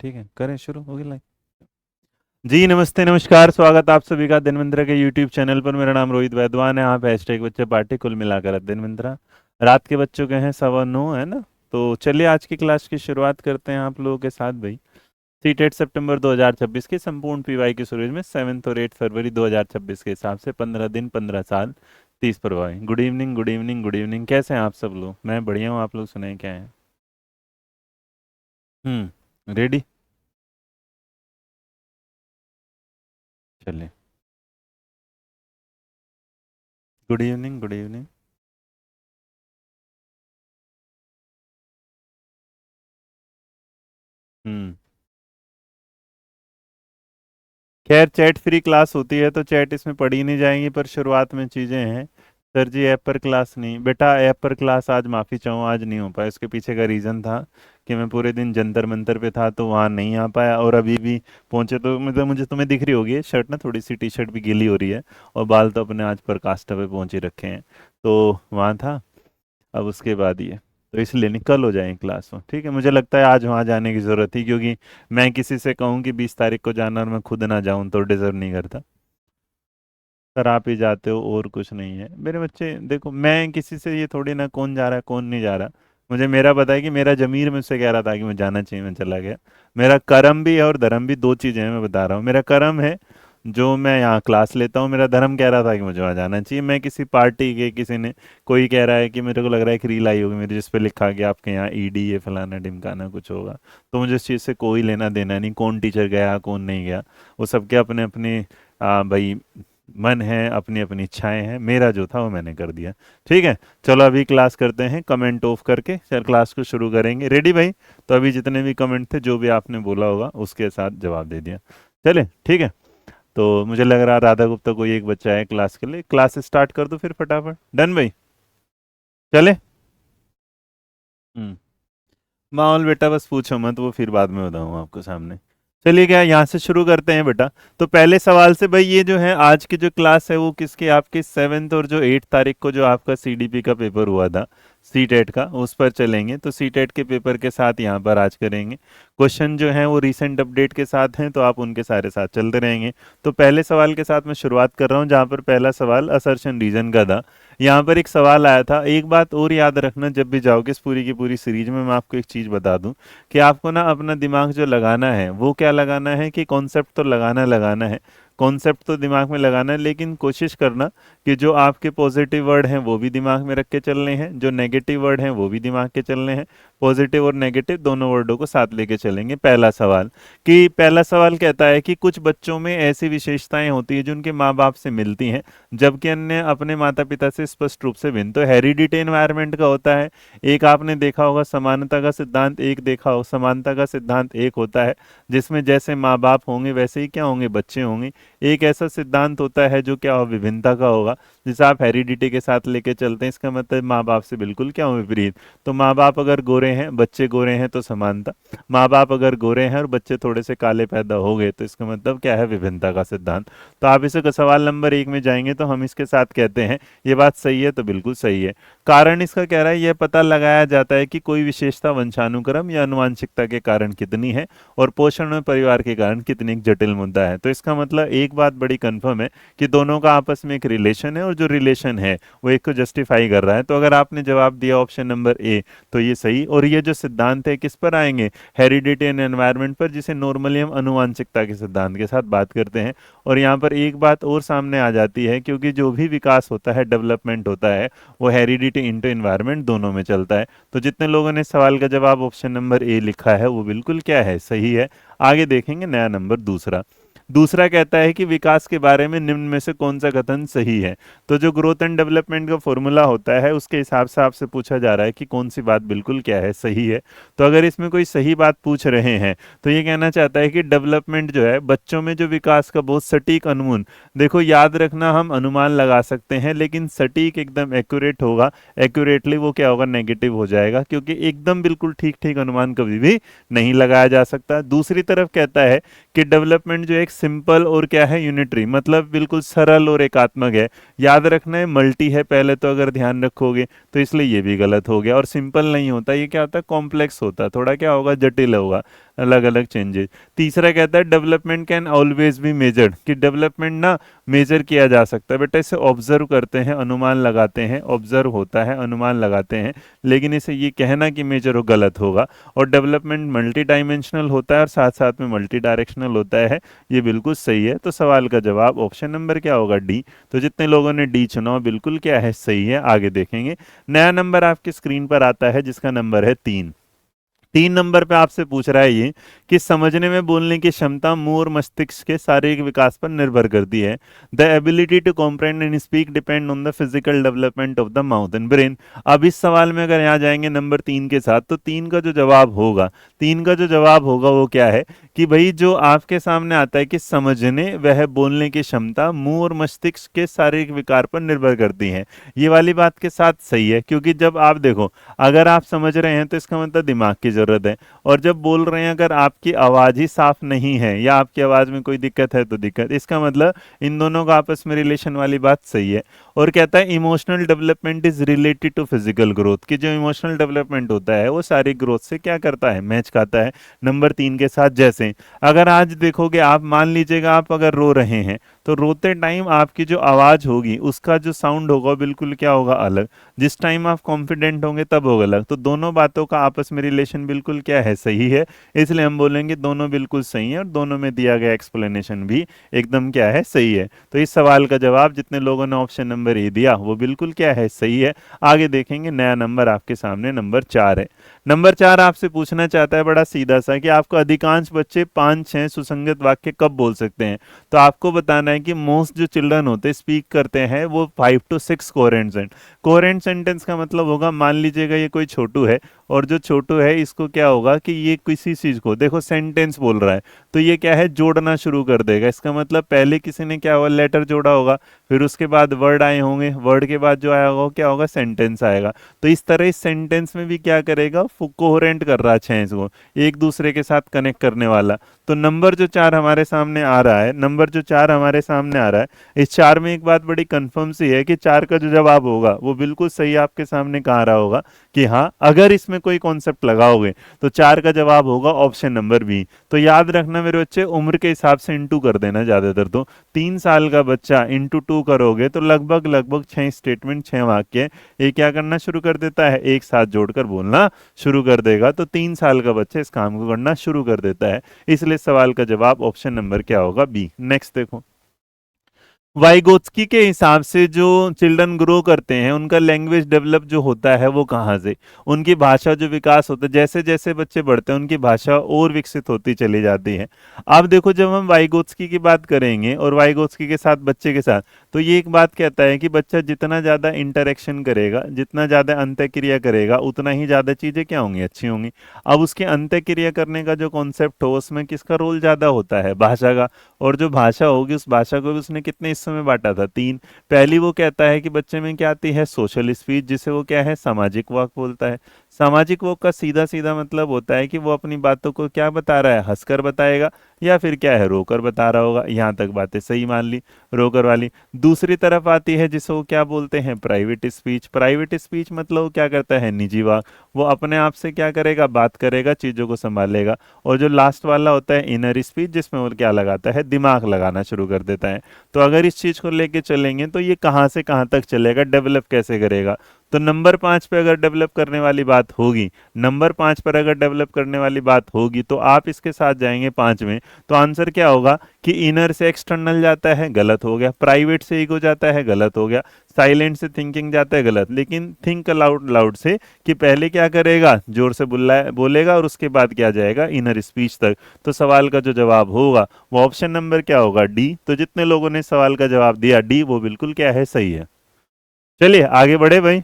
ठीक है, करें शुरू हो गया लाइक। जी नमस्ते नमस्कार, स्वागत आप सभी का दिनमंत्रा के यूट्यूब चैनल पर। मेरा नाम रोहित वैद्वान है। आप हैशटैग बच्चे पार्टी कुल मिलाकर दिनमंत्रा। रात के बज चुके हैं 9:15, है ना। तो चलिए आज की क्लास की शुरुआत करते हैं आप लोगों के साथ भाई। सीटेट सितंबर 2026 की संपूर्ण पीवाई की सूरज में 7 और 8 फरवरी 2026 के हिसाब से 15 दिन 15 साल 30 प्रवाही। Good evening good evening good evening. कैसे हैं आप सब लोग? मैं बढ़िया हूँ, आप लोग सुनाए क्या है? रेडी। चलिए। Good evening good evening. Hmm. खैर चैट फ्री क्लास होती है तो चैट इसमें पढ़ी नहीं जाएंगी, पर शुरुआत में चीज़ें हैं। सर जी ऐप पर क्लास नहीं बेटा, ऐप पर क्लास आज माफ़ी चाहूँ आज नहीं हो पाया। इसके पीछे का रीज़न था कि मैं पूरे दिन जंतर मंतर पे था तो वहाँ नहीं आ पाया, और अभी भी पहुँचे तो मतलब मुझे तुम्हें दिख रही होगी शर्ट ना, थोड़ी सी टी शर्ट भी गीली हो रही है, और बाल तो अपने आज पर कास्टा पे पहुँचे रखे हैं। तो वहाँ था। अब उसके बाद ये, तो इसलिए निकल हो जाए क्लास में। ठीक है, मुझे लगता है आज वहाँ जाने की ज़रूरत थी, क्योंकि मैं किसी से कहूँ कि 20 तारीख को जाना और मैं खुद ना जाऊँ तो डिजर्व नहीं करता। सर आप ही जाते हो और कुछ नहीं है मेरे बच्चे। देखो मैं किसी से ये थोड़ी ना कौन जा रहा है कौन नहीं जा रहा। मुझे मेरा पता है कि मेरा जमीर मुझसे कह रहा था कि मैं जाना चाहिए, मैं चला गया। मेरा कर्म भी है और धर्म भी, दो चीज़ें हैं। मैं बता रहा हूँ, मेरा कर्म है जो मैं यहाँ क्लास लेता हूँ, मेरा धर्म कह रहा था कि मुझे वहाँ जाना चाहिए। मैं किसी पार्टी के किसी ने, कोई कह रहा है कि मेरे को लग रहा है कि रील आई होगी मेरी जिस पे लिखा कि आपके यहाँ ईडी ये फलाना ढिमकाना कुछ होगा, तो मुझे इस चीज़ से कोई लेना देना नहीं, कौन टीचर गया कौन नहीं गया। वो सबके अपने अपने भाई मन है, अपनी अपनी इच्छाएं हैं। मेरा जो था वो मैंने कर दिया। ठीक है, चलो अभी क्लास करते हैं, कमेंट ऑफ करके सर क्लास को शुरू करेंगे। रेडी भाई? तो अभी जितने भी कमेंट थे जो भी आपने बोला होगा उसके साथ जवाब दे दिया। चले ठीक है। तो मुझे लग रहा राधा गुप्ता कोई एक बच्चा है क्लास के लिए। क्लास स्टार्ट कर दो फिर फटाफट। डन भाई? चले। हम्म। माहौल बेटा बस पूछो मत, वो फिर बाद में बताऊँ आपको सामने। चलिए क्या यहाँ से शुरू करते हैं बेटा। तो पहले सवाल से भाई, ये जो है आज की जो क्लास है वो किसकी? आपके 7 और जो 8 तारीख को जो आपका सीडीपी का पेपर हुआ था, सीटेट का, उस पर चलेंगे। तो सीटेट के पेपर के साथ यहाँ पर आज करेंगे। क्वेश्चन जो हैं वो रिसेंट अपडेट के साथ हैं, तो आप उनके सारे साथ चलते रहेंगे। तो पहले सवाल के साथ मैं शुरुआत कर रहा हूँ, जहाँ पर पहला सवाल असर्शन रीजन का था। यहाँ पर एक सवाल आया था। एक बात और याद रखना, जब भी जाओगे इस पूरी की पूरी सीरीज में, मैं आपको एक चीज़ बता दूं कि आपको ना अपना दिमाग जो लगाना है वो क्या लगाना है कि कॉन्सेप्ट तो लगाना लगाना है। कॉन्सेप्ट तो दिमाग में लगाना है, लेकिन कोशिश करना कि जो आपके पॉजिटिव वर्ड हैं वो भी दिमाग में रख के चलने हैं, जो नेगेटिव वर्ड हैं वो भी दिमाग के चलने हैं। पॉजिटिव और नेगेटिव दोनों वर्डों को साथ लेके चलेंगे। पहला सवाल, कि पहला सवाल कहता है कि कुछ बच्चों में ऐसी विशेषताएं होती हैं जो उनके माँ बाप से मिलती हैं, जबकि अन्य अपने माता पिता से स्पष्ट रूप से भिन्न। तो हेरिडिटी एनवायरनमेंट का होता है। एक आपने देखा होगा समानता का सिद्धांत, एक देखा हो समानता का सिद्धांत एक होता है, जिसमें जैसे माँ बाप होंगे वैसे ही क्या होंगे, बच्चे होंगे। एक ऐसा सिद्धांत होता है जो क्या हो, विभिन्नता का होगा, जिसे आप हेरिडिटी के साथ लेके चलते हैं। इसका मतलब माँ बाप से बिल्कुल क्या हो, विपरीत। तो माँ बाप अगर गोरे हैं बच्चे गोरे हैं तो समानता, माँ बाप अगर गोरे हैं और बच्चे थोड़े से काले पैदा हो गए तो इसका मतलब क्या है, विभिन्नता का सिद्धांत। तो आप इसे सवाल नंबर 1 में जाएंगे तो हम इसके साथ कहते हैं ये बात सही है, तो बिल्कुल सही है। कारण इसका कह रहा है यह पता लगाया जाता है कि कोई विशेषता वंशानुक्रम या आनुवांशिकता के कारण कितनी है, और पोषण में परिवार के कारण कितनी एक जटिल मुद्दा है। तो इसका मतलब एक बात बड़ी कंफर्म है कि दोनों का आपस में एक रिलेशन है, और जो रिलेशन है वो एक को जस्टिफाई कर रहा है। तो अगर आपने जवाब दिया ऑप्शन नंबर ए तो ये सही। और ये जो सिद्धांत है किस पर आएंगे, हेरिडिटी एंड एनवायरनमेंट पर, जिसे नॉर्मली हम अनुवांशिकता के सिद्धांत के साथ बात करते हैं। और यहाँ पर एक बात और सामने आ जाती है, क्योंकि जो भी विकास होता है, डेवलपमेंट होता है, वो हेरिडिटी इंटू एनवायरनमेंट दोनों में चलता है। तो जितने लोगों ने सवाल का जवाब ऑप्शन नंबर ए लिखा है वो बिल्कुल क्या है, सही है। आगे देखेंगे नया नंबर दूसरा। दूसरा कहता है कि विकास के बारे में निम्न में से कौन सा कथन सही है। तो जो ग्रोथ एंड डेवलपमेंट का फॉर्मूला होता है उसके हिसाब से आपसे पूछा जा रहा है कि कौन सी बात बिल्कुल क्या है, सही है। तो अगर इसमें कोई सही बात पूछ रहे हैं तो ये कहना चाहता है कि डेवलपमेंट जो है, बच्चों में जो विकास का बहुत सटीक अनुमान, देखो याद रखना हम अनुमान लगा सकते हैं लेकिन सटीक एकदम एक्यूरेट होगा, एक्यूरेटली वो क्या होगा, नेगेटिव हो जाएगा, क्योंकि एकदम बिल्कुल ठीक ठीक अनुमान कभी भी नहीं लगाया जा सकता। दूसरी तरफ कहता है कि डेवलपमेंट जो एक सिंपल और क्या है, यूनिटरी, मतलब बिल्कुल सरल और एकात्मक है। याद रखना है मल्टी है पहले, तो अगर ध्यान रखोगे तो इसलिए ये भी गलत हो गया। और सिंपल नहीं होता, ये क्या होता है, कॉम्प्लेक्स होता है, थोड़ा क्या होगा, जटिल होगा। अलग अलग चेंजेस। तीसरा कहता है development can always be measured, कि डेवलपमेंट ना मेजर किया जा सकता है। बेटा इसे ऑब्जर्व करते हैं, अनुमान लगाते हैं, ऑब्जर्व होता है, अनुमान लगाते हैं, लेकिन इसे ये कहना कि मेजर हो गलत होगा। और डेवलपमेंट मल्टी डायमेंशनल होता है और साथ साथ में मल्टी डायरेक्शनल होता है, ये बिल्कुल सही है। तो सवाल का जवाब ऑप्शन नंबर क्या होगा, डी। तो जितने लोगों ने डी चुना बिल्कुल क्या है, सही है। आगे देखेंगे, नया नंबर आपकी स्क्रीन पर आता है जिसका नंबर है 3। 3 नंबर पे आपसे पूछ रहा है ये कि समझने में बोलने की क्षमता मुंह और मस्तिष्क के शारीरिक विकास पर निर्भर करती है। The ability to comprehend and speak depend on the physical development of the mouth and brain. अब इस सवाल में अगर यहाँ जाएंगे नंबर 3 के साथ, तो 3 का जो जवाब होगा, 3 का जो जवाब होगा वो क्या है कि भाई जो आपके सामने आता है कि समझने वह बोलने की क्षमता मुंह और मस्तिष्क के शारीरिक विकार पर निर्भर करती है, ये वाली बात के साथ सही है। क्योंकि जब आप देखो, अगर आप समझ रहे हैं तो इसका मतलब दिमाग की जरूरत है, और जब बोल रहे हैं अगर आपकी आवाज ही साफ नहीं है या आपकी आवाज में कोई दिक्कत है तो दिक्कत, इसका मतलब इन दोनों का आपस में रिलेशन वाली बात सही है। और कहता है emotional development is related to physical growth, कि जो इमोशनल डेवलपमेंट होता है वो शारीरिक ग्रोथ से क्या करता है, मैच खाता है नंबर 3 के साथ। जैसे अगर आज देखोगे आप, मान लीजिएगा आप अगर रो रहे हैं, तो रोते टाइम आपकी जो आवाज होगी उसका जो साउंड होगा बिल्कुल क्या होगा, अलग। जिस टाइम आप कॉन्फिडेंट होंगे तब होगा अलग। तो दोनों बातों का आपस में रिलेशन बिल्कुल क्या है, सही है। इसलिए हम बोलेंगे दोनों बिल्कुल सही है, और दोनों में दिया गया एक्सप्लेनेशन भी एकदम क्या है, सही है। तो इस सवाल का जवाब जितने लोगों ने ऑप्शन नंबर ए दिया वो बिल्कुल क्या है, सही है। आगे देखेंगे, नया नंबर आपके सामने नंबर 4 है। नंबर 4 आपसे पूछना चाहता है बड़ा सीधा सा कि आपको अधिकांश बच्चे 5-6 सुसंगत वाक्य कब बोल सकते हैं। तो आपको बताना है कि मोस्ट जो चिल्ड्रन होते हैं स्पीक करते हैं वो 5 to 6 coherent sentence. Coherent sentence का मतलब होगा, मान लीजिएगा ये कोई छोटू है, और जो छोटू है इसको क्या होगा कि ये किसी चीज को देखो सेंटेंस बोल रहा है, तो ये क्या है, जोड़ना शुरू कर देगा। इसका मतलब पहले किसी ने क्या होगा, लेटर जोड़ा होगा, फिर उसके बाद वर्ड आए होंगे, वर्ड के बाद जो आया होगा क्या होगा, सेंटेंस आएगा। तो इस तरह इस सेंटेंस में भी क्या करेगा, कोहेरेंट कर रहा है इसको, एक दूसरे के साथ कनेक्ट करने वाला। तो नंबर जो 4 हमारे सामने आ रहा है, नंबर जो 4 हमारे सामने आ रहा है, इस 4 में एक बात बड़ी कंफर्म सी है कि 4 का जो जवाब होगा वो बिल्कुल सही आपके सामने कहा रहा होगा कि हाँ, अगर इसमें कोई कॉन्सेप्ट लगाओगे तो 4 का जवाब होगा ऑप्शन नंबर बी। तो याद रखना मेरे बच्चे, उम्र के हिसाब से इंटू कर देना ज्यादातर। तो 3 साल का बच्चा इंटू 2 करोगे तो लगभग लगभग 6 स्टेटमेंट, 6 वाक्य ये क्या करना शुरू कर देता है, एक साथ जोड़कर बोलना शुरू कर देगा। तो 3 साल का बच्चा इस काम को करना शुरू कर देता है, इसलिए सवाल का जवाब ऑप्शन नंबर क्या होगा, बी। नेक्स्ट देखो, वाइगोत्स्की के हिसाब से जो चिल्ड्रन ग्रो करते हैं उनका लैंग्वेज डेवलप जो होता है वो कहाँ से, उनकी भाषा जो विकास होता है, जैसे जैसे बच्चे बढ़ते हैं उनकी भाषा और विकसित होती चली जाती है। अब देखो, जब हम वाइगोत्स्की की बात करेंगे और वाइगोत्स्की के साथ बच्चे के साथ, तो ये एक बात कहता है कि बच्चा जितना ज़्यादा इंटरेक्शन करेगा, जितना ज़्यादा अंतःक्रिया करेगा, उतना ही ज़्यादा चीज़ें क्या होंगी, अच्छी होंगी। अब उसके अंतःक्रिया करने का जो कॉन्सेप्ट हो उसमें किसका रोल ज़्यादा होता है, भाषा का। और जो भाषा होगी उस भाषा को भी उसने कितने हिस्सों में बांटा था, 3। पहली वो कहता है कि बच्चे में क्या आती है, सोशल स्पीच, जिसे वो क्या है, सामाजिक वाक बोलता है। सामाजिक वाक का सीधा सीधा मतलब होता है कि वो अपनी बातों को क्या बता रहा है, हंसकर बताएगा या फिर क्या है, रोकर बता रहा होगा। यहाँ तक बातें सही मान ली, रोकर वाली। दूसरी तरफ आती है जिसे वो क्या बोलते हैं, प्राइवेट स्पीच। प्राइवेट स्पीच मतलब वो क्या करता है, निजी वाक, वो अपने आप से क्या करेगा, बात करेगा, चीजों को संभालेगा। और जो लास्ट वाला होता है इनर स्पीच, जिसमें वो क्या लगाता है, दिमाग लगाना शुरू कर देता है। तो अगर इस चीज को लेके चलेंगे तो ये कहाँ से कहाँ तक चलेगा, डेवलप कैसे करेगा। तो नंबर 5 पे अगर डेवलप करने वाली बात होगी, नंबर 5 पर अगर डेवलप करने वाली बात होगी तो आप इसके साथ जाएंगे 5 में, तो आंसर क्या होगा कि इनर से एक्सटर्नल जाता है, गलत हो गया। प्राइवेट से ईगो जाता है, गलत हो गया। साइलेंट से थिंकिंग जाता है, गलत। लेकिन थिंक अलाउड लाउड से, कि पहले क्या करेगा, जोर से बोलेगा और उसके बाद क्या जाएगा, इनर स्पीच तक। तो सवाल का जो जवाब होगा वो ऑप्शन नंबर क्या होगा, डी। तो जितने लोगों ने सवाल का जवाब दिया डी, वो बिल्कुल क्या है, सही है। चलिए आगे बढ़े भाई।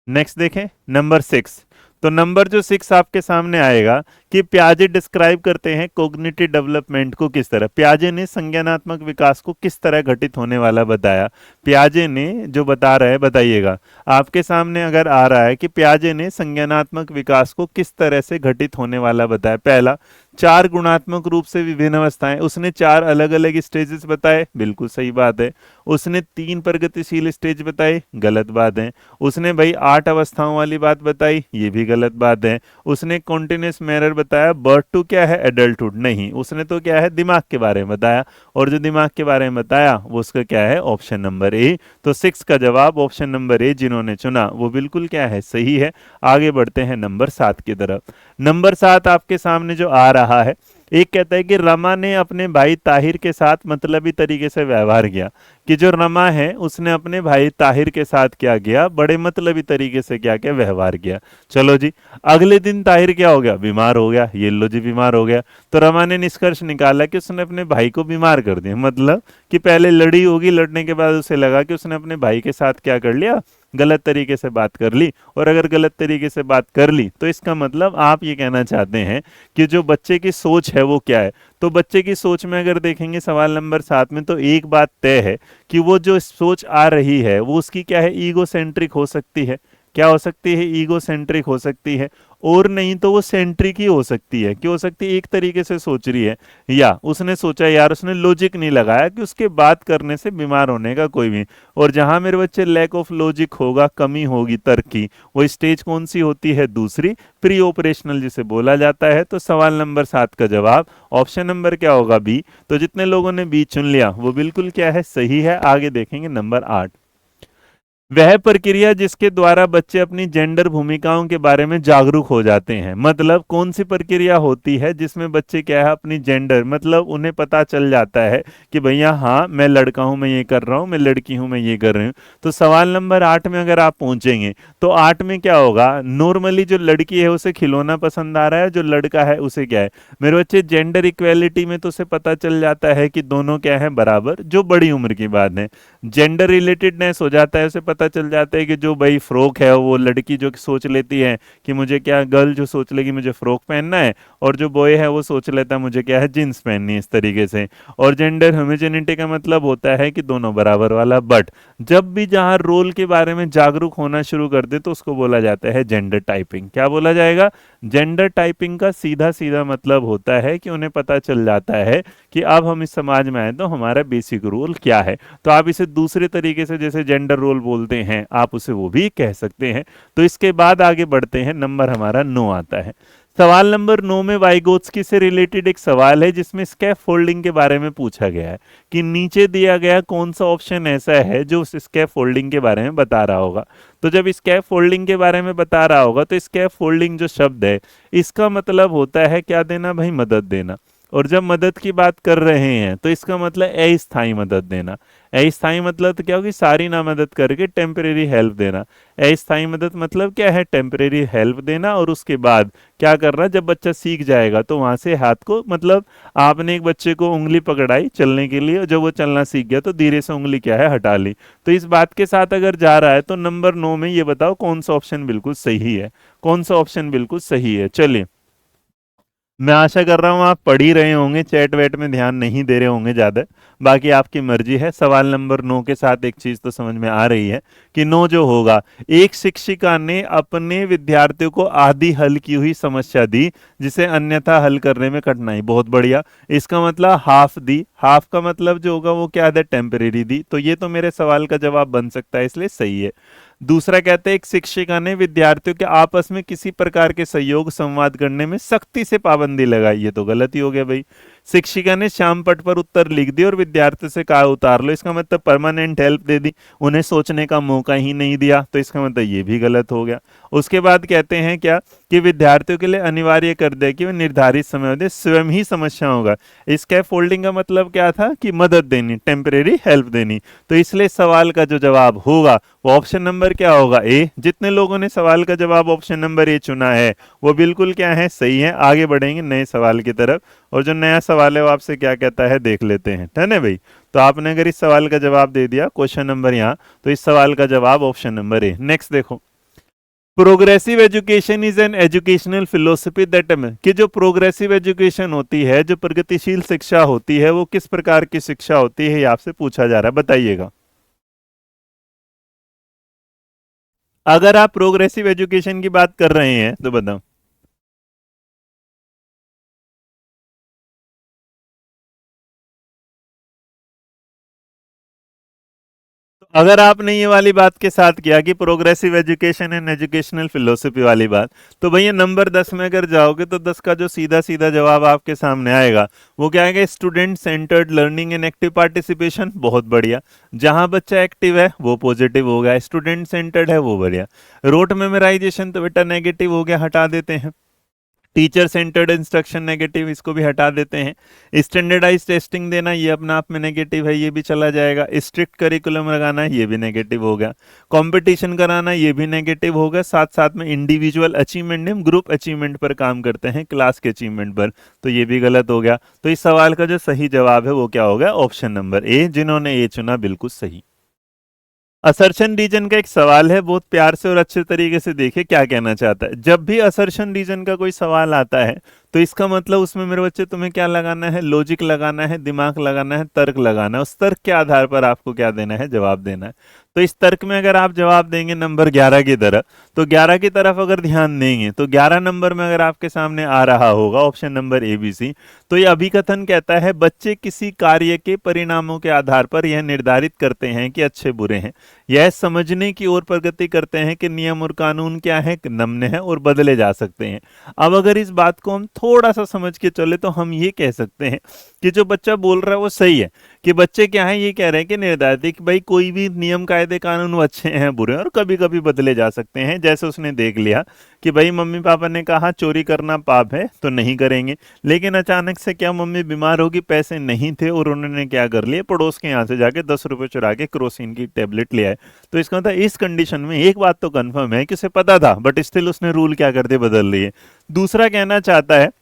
नेक्स्ट देखें, नंबर 6। तो नंबर जो 6 आपके सामने आएगा कि पियाजे डिस्क्राइब करते हैं कोग्निटिव डेवलपमेंट को किस तरह, पियाजे ने संज्ञानात्मक विकास को किस तरह घटित होने वाला बताया। पियाजे ने जो बता रहा है, बताइएगा आपके सामने अगर आ रहा है कि पियाजे ने संज्ञानात्मक विकास को किस तरह से घटित होने वाला बताया। पहला, 4 गुणात्मक रूप से विभिन्न अवस्थाएं, उसने 4 अलग अलग स्टेजेस बताए, बिल्कुल सही बात है। उसने 3 प्रगतिशील स्टेज बताए, गलत बात है। उसने भाई 8 अवस्थाओं वाली बात बताई, ये भी गलत बात है। उसने कॉन्टिन्यूस मैनर बताया, बर्थ टू क्या है, एडल्टहुड नहीं, उसने तो क्या है दिमाग के बारे में बताया, और जो दिमाग के बारे में बताया वो उसका क्या है, ऑप्शन नंबर ए। तो 6 का जवाब ऑप्शन नंबर ए जिन्होंने चुना वो बिल्कुल क्या है, सही है। आगे बढ़ते हैं नंबर 7 की तरफ। नंबर 7 आपके सामने जो आ रहा है, एक कहता है कि रमा ने अपने भाई ताहिर के साथ मतलबी तरीके से व्यवहार किया, कि जो रमा है उसने अपने भाई ताहिर के साथ क्या किया, बड़े मतलबी तरीके से क्या क्या व्यवहार किया। चलो जी, अगले दिन ताहिर क्या हो गया, बीमार हो गया, ये लो जी बीमार हो गया। तो रमा ने निष्कर्ष निकाला कि उसने अपने भाई को बीमार कर दिया, मतलब कि पहले लड़ी होगी, लड़ने के बाद उसे लगा कि उसने अपने भाई के साथ क्या कर लिया, गलत तरीके से बात कर ली। और अगर गलत तरीके से बात कर ली तो इसका मतलब आप ये कहना चाहते हैं कि जो बच्चे की सोच है वो क्या है। तो बच्चे की सोच में अगर देखेंगे सवाल नंबर 7 में, तो एक बात तय है कि वो जो सोच आ रही है वो उसकी क्या है, ईगो सेंट्रिक हो सकती है। क्या हो सकती है, ईगो सेंट्रिक हो सकती है, और नहीं तो वो सेंट्रिक ही हो सकती है। क्यों हो सकती है, एक तरीके से सोच रही है, या उसने सोचा यार, उसने लॉजिक नहीं लगाया कि उसके बात करने से बीमार होने का कोई भी। और जहां मेरे बच्चे लैक ऑफ लॉजिक होगा, कमी होगी तर्क की, वो स्टेज कौन सी होती है, दूसरी, प्री ऑपरेशनल जिसे बोला जाता है। तो सवाल नंबर 7 का जवाब ऑप्शन नंबर क्या होगा, बी। तो जितने लोगों ने बी चुन लिया वो बिल्कुल क्या है, सही है। आगे देखेंगे नंबर 8। वह प्रक्रिया जिसके द्वारा बच्चे अपनी जेंडर भूमिकाओं के बारे में जागरूक हो जाते हैं, मतलब कौन सी प्रक्रिया होती है जिसमें बच्चे क्या है, अपनी जेंडर, मतलब उन्हें पता चल जाता है कि भैया हाँ मैं लड़का हूं, मैं ये कर रहा हूं, मैं लड़की हूं, मैं ये कर रही हूं। तो सवाल नंबर 8 में अगर आप पहुंचेंगे तो 8 में क्या होगा, नॉर्मली जो लड़की है उसे खिलौना पसंद आ रहा है, जो लड़का है उसे क्या है। मेरे बच्चे जेंडर इक्वेलिटी में तो उसे पता चल जाता है कि दोनों क्या है, बराबर, जो बड़ी उम्र की बात है। जेंडर रिलेटेडनेस हो जाता है, उसे पता चल जाता है कि जो भाई फ्रॉक है, वो लड़की जो सोच लेती है कि मुझे क्या, गर्ल जो सोच लेगी मुझे फ्रॉक पहनना है, और जो बॉय है वो सोच लेता है मुझे क्या है, जींस पहननी है, इस तरीके से। और जेंडर होमोजेनिटी का मतलब होता है कि दोनों बराबर वाला। बट जब भी जहां रोल के बारे में जागरूक होना शुरू कर दे तो उसको बोला जाता है जेंडर टाइपिंग। क्या बोला जाएगा, जेंडर टाइपिंग का सीधा सीधा मतलब होता है कि उन्हें पता चल जाता है कि अब हम इस समाज में आए तो हमारा बेसिक रोल क्या है। तो आप इसे दूसरे तरीके से जैसे जेंडर रोल बोलते हैं, आप उसे वो भी कह सकते हैं। तो इसके बाद आगे बढ़ते हैं, नंबर हमारा 9 आता है। सवाल नंबर 9 में वाइगोत्स्की से रिलेटेड एक सवाल है जिसमें स्कैफ फोल्डिंग के बारे में पूछा गया है कि नीचे दिया गया कौन सा ऑप्शन ऐसा है जो उस स्कैफ फोल्डिंग के बारे में बता रहा होगा। तो जब स्कैफ फोल्डिंग के बारे में बता रहा होगा तो स्कैफ फोल्डिंग जो शब्द है इसका मतलब होता है क्या देना भाई, मदद देना। और जब मदद की बात कर रहे हैं तो इसका मतलब अस्थायी मदद देना। अस्थायी मतलब तो क्या होगी, सारी ना मदद करके टेम्परेरी हेल्प देना। अस्थायी मदद मतलब क्या है, टेम्परेरी हेल्प देना। और उसके बाद क्या करना, जब बच्चा सीख जाएगा तो वहां से हाथ को, मतलब आपने एक बच्चे को उंगली पकड़ाई चलने के लिए, जब वो चलना सीख गया तो धीरे से उंगली क्या है, हटा ली। तो इस बात के साथ अगर जा रहा है तो नंबर 9 में ये बताओ कौन सा ऑप्शन बिल्कुल सही है, कौन सा ऑप्शन बिल्कुल सही है। चलिए, मैं आशा कर रहा हूँ आप पढ़ ही रहे होंगे, चैट वैट में ध्यान नहीं दे रहे होंगे ज़्यादा। बाकी आपकी मर्जी है। सवाल नंबर 9 के साथ एक चीज़ तो समझ में आ रही है कि 9 जो होगा, एक शिक्षिका ने अपने विद्यार्थियों को आधी हल की हुई समस्या दी जिसे अन्यथा हल करने में कठिनाई। बहुत बढ़िया, इसका मतलब हाफ दी। हाफ का मतलब जो होगा वो क्या है, टेम्परेरी दी। तो ये तो मेरे सवाल का जवाब बन सकता है, इसलिए सही है। दूसरा कहते हैं एक शिक्षिका ने विद्यार्थियों के आपस में किसी प्रकार के सहयोग संवाद करने में सख्ती से पाबंदी लगाई। ये तो गलत ही हो गया भाई। शिक्षिका ने श्याम पट पर उत्तर लिख दिया और विद्यार्थियों से कहा उतार लो, इसका मतलब परमानेंट हेल्प दे दी, उन्हें सोचने का मौका ही नहीं दिया। तो इसका मतलब ये भी गलत हो गया। उसके बाद कहते हैं क्या, कि विद्यार्थियों के लिए अनिवार्य कर दिया कि वे निर्धारित समय में स्वयं ही समस्या होगा। स्कैफ फोल्डिंग का मतलब क्या था, कि मदद देनी, टेम्परेरी हेल्प देनी। तो इसलिए सवाल का जो जवाब होगा वो ऑप्शन नंबर क्या होगा, ए। जितने लोगों ने सवाल का जवाब ऑप्शन नंबर ए चुना है वो बिल्कुल क्या है, सही है। आगे बढ़ेंगे नए सवाल की तरफ, और जो नया सवाल है वो आपसे क्या कहता है देख लेते हैं, है ना भाई। तो आपने अगर इस सवाल का जवाब दे दिया, क्वेश्चन नंबर यहाँ, तो इस सवाल का जवाब ऑप्शन नंबर ए। नेक्स्ट देखो, progressive education is an educational philosophy that कि जो प्रोग्रेसिव एजुकेशन होती है, जो प्रगतिशील शिक्षा होती है, वो किस प्रकार की शिक्षा होती है, ये आपसे पूछा जा रहा है, बताइएगा। अगर आप प्रोग्रेसिव एजुकेशन की बात कर रहे हैं तो बताओ। अगर आपने ये वाली बात के साथ किया कि progressive education and educational philosophy वाली बात, तो भैया नंबर 10 में अगर जाओगे तो 10 का जो सीधा सीधा जवाब आपके सामने आएगा वो क्या आएगा, student centred learning and active participation. बहुत बढ़िया, जहां बच्चा एक्टिव है वो पॉजिटिव हो गया, स्टूडेंट सेंटर्ड है वो बढ़िया। रोट मेमोराइजेशन तो बेटा नेगेटिव हो गया, हटा देते हैं। टीचर सेंटर्ड इंस्ट्रक्शन नेगेटिव, इसको भी हटा देते हैं। स्टैंडर्डाइज टेस्टिंग देना ये अपना आप में नेगेटिव है, ये भी चला जाएगा। स्ट्रिक्ट करिकुलम लगाना ये भी नेगेटिव हो गया। कंपटीशन कराना ये भी नेगेटिव हो गया। साथ साथ में इंडिविजुअल अचीवमेंट, हम ग्रुप अचीवमेंट पर काम करते हैं, क्लास के अचीवमेंट पर, तो ये भी गलत हो गया। तो इस सवाल का जो सही जवाब है वो क्या होगा, ऑप्शन नंबर ए। जिन्होंने ए चुना बिल्कुल सही। असर्शन रीजन का एक सवाल है, बहुत प्यार से और अच्छे तरीके से देखिए क्या कहना चाहता है। जब भी असर्शन रीजन का कोई सवाल आता है तो इसका मतलब उसमें मेरे बच्चे तुम्हें क्या लगाना है, लॉजिक लगाना है, दिमाग लगाना है, तर्क लगाना है। उस तर्क के आधार पर आपको क्या देना है, जवाब देना है। तो इस तर्क में अगर आप जवाब देंगे नंबर 11 की तरफ, तो 11 की तरफ अगर ध्यान देंगे तो 11 नंबर में अगर आपके सामने आ रहा होगा option number A B C, तो ये अभिकथन कहता है बच्चे किसी कार्य के परिणामों के आधार पर यह निर्धारित करते हैं कि अच्छे बुरे हैं, यह समझने की ओर प्रगति करते हैं कि नियम और कानून क्या है, नम्य है और बदले जा सकते हैं। अब अगर इस बात को हम थोड़ा सा समझ के चले तो हम ये कह सकते हैं कि जो बच्चा बोल रहा है वो सही है, कि बच्चे क्या है ये कह रहे हैं कि निर्धारित कि भाई कोई भी नियम कायदे कानून वो अच्छे हैं बुरे हैं और कभी कभी बदले जा सकते हैं। जैसे उसने देख लिया कि भाई मम्मी पापा ने कहा चोरी करना पाप है तो नहीं करेंगे, लेकिन अचानक से क्या मम्मी बीमार होगी, पैसे नहीं थे और उन्होंने क्या कर लिया, पड़ोस के यहाँ से जाके 10 रुपए चुरा के क्रोसिन की टेबलेट ले आए। तो इसका मतलब इस कंडीशन में एक बात तो कंफर्म है कि उसे पता था बट स्टिल उसने रूल क्या कर दिए, बदल लिए। दूसरा कहना चाहता है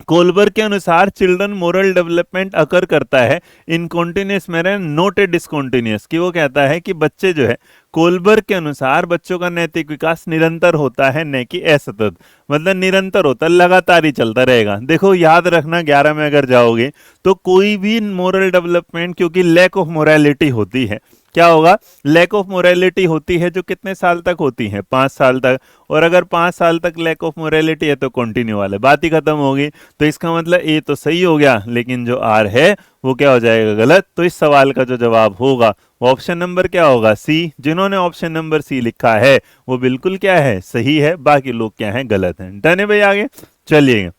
कोलबर के अनुसार चिल्ड्रन मोरल डेवलपमेंट अकर करता है इन कॉन्टिन्यूस मैनर नोट ए डिसकॉन्टिन्यूस, कि वो कहता है कि बच्चे जो है, कोलबर के अनुसार बच्चों का नैतिक विकास निरंतर होता है, न कि असतत। मतलब निरंतर होता है, लगातार ही चलता रहेगा। देखो याद रखना 11 में अगर जाओगे तो कोई भी मोरल डेवलपमेंट, क्योंकि लैक ऑफ मोरालिटी होती है, क्या होगा, लैक ऑफ मोरालिटी होती है, जो कितने साल तक होती है, 5 साल तक। और अगर 5 साल तक लैक ऑफ मोरालिटी है तो कंटिन्यू वाले, बात ही खत्म होगी। तो इसका मतलब ए तो सही हो गया, लेकिन जो आर है वो क्या हो जाएगा, गलत। तो इस सवाल का जो जवाब होगा वो ऑप्शन नंबर क्या होगा, सी। जिन्होंने ऑप्शन नंबर सी लिखा है वो बिल्कुल क्या है, सही है, बाकी लोग क्या है, गलत हैं। डन है भाई, आगे चलिए।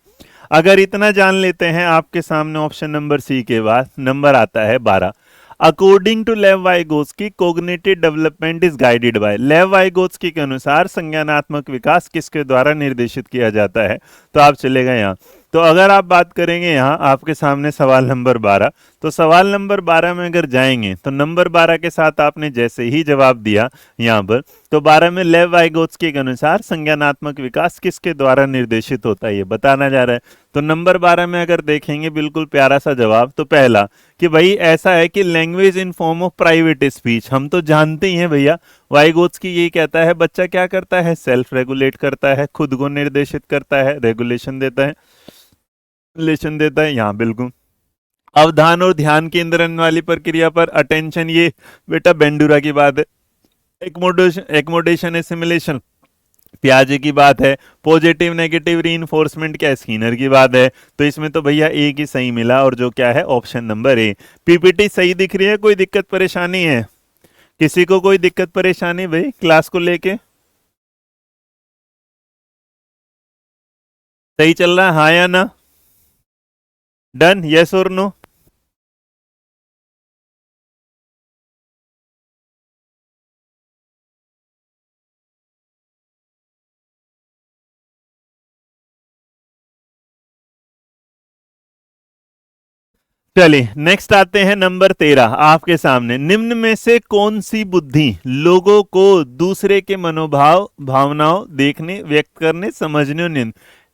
अगर इतना जान लेते हैं, आपके सामने ऑप्शन नंबर सी के बाद नंबर आता है 12। According to Lev Vygotsky cognitive development is guided by, Lev Vygotsky के अनुसार संज्ञानात्मक विकास किसके द्वारा निर्देशित किया जाता है। तो आप चले गए यहाँ। तो अगर आप बात करेंगे यहाँ आपके सामने सवाल नंबर 12, तो सवाल नंबर 12 में अगर जाएंगे तो नंबर 12 के साथ आपने जैसे ही जवाब दिया यहाँ पर, तो 12 में लेव वाइगोत्स्की के अनुसार संज्ञानात्मक विकास किसके द्वारा निर्देशित होता है ये बताना जा रहा है। तो नंबर 12 में अगर देखेंगे बिल्कुल प्यारा सा जवाब, तो पहला कि भाई ऐसा है कि language in form of private speech, हम तो जानते ही हैं भैया, वाइगोत्स्की ये कहता है बच्चा क्या करता है, सेल्फ रेगुलेट करता है, खुद को निर्देशित करता है, रेगुलेशन देता है, रिलेशन देता है। यहाँ बिल्कुल अवधान और ध्यान केंद्रण वाली प्रक्रिया पर अटेंशन, ये बेटा बेंडूरा की बात है। एकमोडेशन एसिमिलेशन प्याजे की बात है। पॉजिटिव नेगेटिव रीइंफोर्समेंट क्या, स्किनर की बात है। तो इसमें तो भैया ए की सही मिला, और जो क्या है ऑप्शन नंबर ए। पीपीटी सही दिख रही है, कोई दिक्कत परेशानी है, किसी को कोई दिक्कत परेशानी भाई क्लास को लेके, सही चल रहा है हाँ या ना, डन, यस और नो। चलिए नेक्स्ट आते हैं नंबर 13 आपके सामने। निम्न में से कौन सी बुद्धि लोगों को दूसरे के मनोभाव भावनाओं देखने, व्यक्त करने, समझने और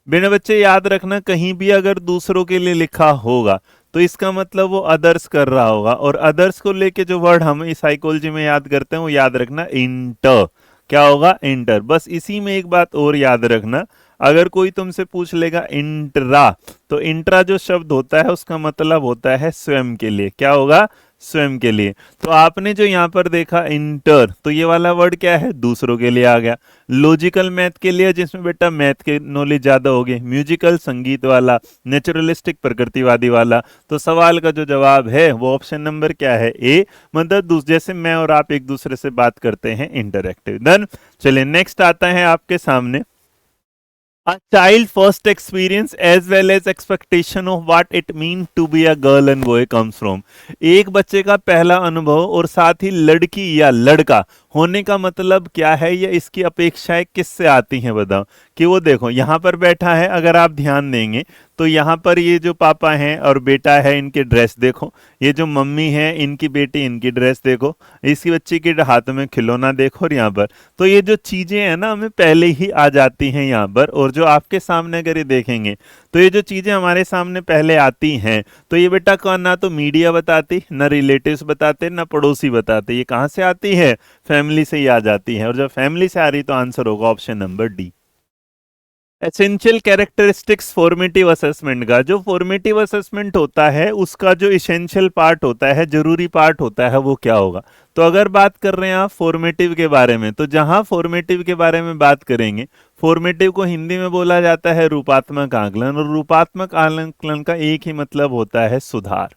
बिना बच्चे याद रखना, कहीं भी अगर दूसरों के लिए लिखा होगा तो इसका मतलब वो अदर्स कर रहा होगा, और अदर्स को लेके जो वर्ड हम इस साइकोलॉजी में याद करते हैं वो याद रखना इंटर, क्या होगा? इंटर। बस इसी में एक बात और याद रखना, अगर कोई तुमसे पूछ लेगा इंट्रा, तो इंट्रा जो शब्द होता है उसका मतलब होता है स्वयं के लिए। क्या होगा? स्वयं के लिए। तो आपने जो यहाँ पर देखा इंटर, तो ये वाला वर्ड क्या है? दूसरों के लिए आ गया। लॉजिकल मैथ के लिए, जिसमें बेटा मैथ के नॉलेज ज्यादा होगी। म्यूजिकल संगीत वाला। नेचुरलिस्टिक प्रकृतिवादी वाला। तो सवाल का जो जवाब है वो ऑप्शन नंबर क्या है? ए। मतलब जैसे मैं और आप एक दूसरे से बात करते हैं, इंटरएक्टिव। देन चलिए नेक्स्ट आता है आपके सामने, A child first experience as well as expectation of what it means to be a girl and boy comes from। एक बच्चे का पहला अनुभव और साथ ही लड़की या लड़का होने का मतलब क्या है, या इसकी अपेक्षाएं किससे आती हैं बताओ। कि वो देखो यहाँ पर बैठा है, अगर आप ध्यान देंगे तो यहाँ पर ये जो पापा हैं और बेटा है, इनके ड्रेस देखो। ये जो मम्मी है, इनकी बेटी, इनकी ड्रेस देखो। इसी बच्ची के हाथ में खिलौना देखो। और यहाँ पर तो ये जो चीजें हैं ना, हमें पहले ही आ जाती हैं यहाँ पर। और जो आपके सामने अगर ये देखेंगे तो ये जो चीजें हमारे सामने पहले आती हैं, तो ये बेटा का ना तो मीडिया बताती, ना रिलेटिव्स बताते, ना पड़ोसी बताते। ये कहाँ से आती है? फैमिली से ही आ जाती है। और जब फैमिली से आ रही तो आंसर होगा option number D. Essential characteristics formative assessment का, जो फॉर्मेटिव असेसमेंट होता है उसका जो इसेंशियल पार्ट होता है, जरूरी पार्ट होता है, वो क्या होगा? तो अगर बात कर रहे हैं आप फॉर्मेटिव के बारे में, तो जहां फॉर्मेटिव के बारे में बात करेंगे, फॉर्मेटिव को हिंदी में बोला जाता है रूपात्मक आकलन। और रूपात्मक आकलन का एक ही मतलब होता है सुधार।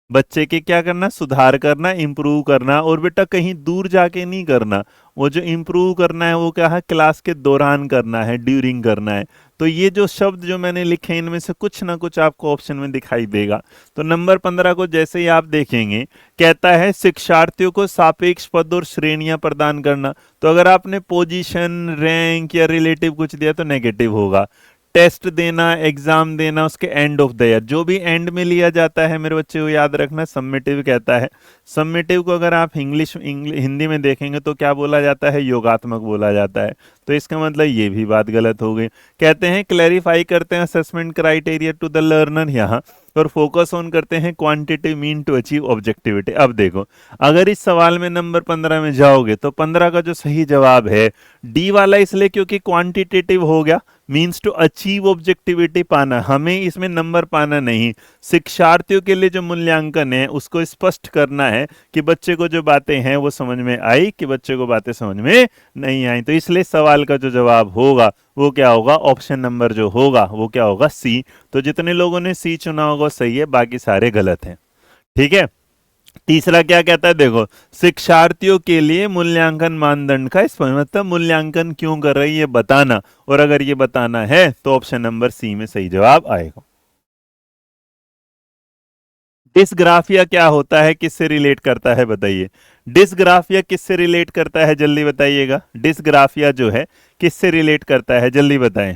बच्चे के क्या करना? सुधार करना, इम्प्रूव करना। और बेटा कहीं दूर जाके नहीं करना। वो जो इम्प्रूव करना है वो क्या है? क्लास के दौरान करना है, ड्यूरिंग करना है। तो ये जो शब्द जो मैंने लिखे हैं, इनमें से कुछ ना कुछ आपको ऑप्शन में दिखाई देगा। तो नंबर 15 को जैसे ही आप देखेंगे, कहता है शिक्षार्थियों को सापेक्ष पद और श्रेणियां प्रदान करना। तो अगर आपने पोजीशन, रैंक या रिलेटिव कुछ दिया तो नेगेटिव होगा। टेस्ट देना, एग्जाम देना, उसके एंड ऑफ द ईयर, जो भी एंड में लिया जाता है मेरे बच्चे को याद रखना, सम्मेटिव कहता है। सम्मेटिव को अगर आप हिंदी में देखेंगे तो क्या बोला जाता है? योगात्मक बोला जाता है। तो इसका मतलब ये भी बात गलत हो गई। कहते हैं क्लैरिफाई करते हैं assessment criteria to the learner यहाँ, और फोकस ऑन करते हैं quantitative mean to achieve objectivity. अब देखो, अगर इस सवाल में नंबर 15 में जाओगे तो 15 का जो सही जवाब है डी वाला, इसलिए क्योंकि क्वांटिटेटिव हो गया, मीन्स टू अचीव ऑब्जेक्टिविटी, पाना। हमें इसमें नंबर पाना नहीं, शिक्षार्थियों के लिए जो मूल्यांकन है उसको स्पष्ट करना है कि बच्चे को जो बातें हैं वो समझ में आई, कि बच्चे को बातें समझ में नहीं आई। तो इसलिए सवाल का जो जवाब होगा वो क्या होगा? ऑप्शन नंबर जो होगा वो क्या होगा? सी। तो जितने लोगों ने सी चुना होगा सही है, बाकी सारे गलत हैं। ठीक है। तीसरा क्या कहता है? देखो, शिक्षार्थियों के लिए मूल्यांकन मानदंड का मतलब मूल्यांकन क्यों कर रही है बताना। और अगर ये बताना है तो ऑप्शन नंबर सी में सही जवाब आएगा। डिस्ग्राफिया क्या होता है? किससे रिलेट करता है बताइए। डिस्ग्राफिया किससे रिलेट करता है? जल्दी बताइएगा। डिस्ग्राफिया जो है किससे रिलेट करता है? जल्दी बताएं।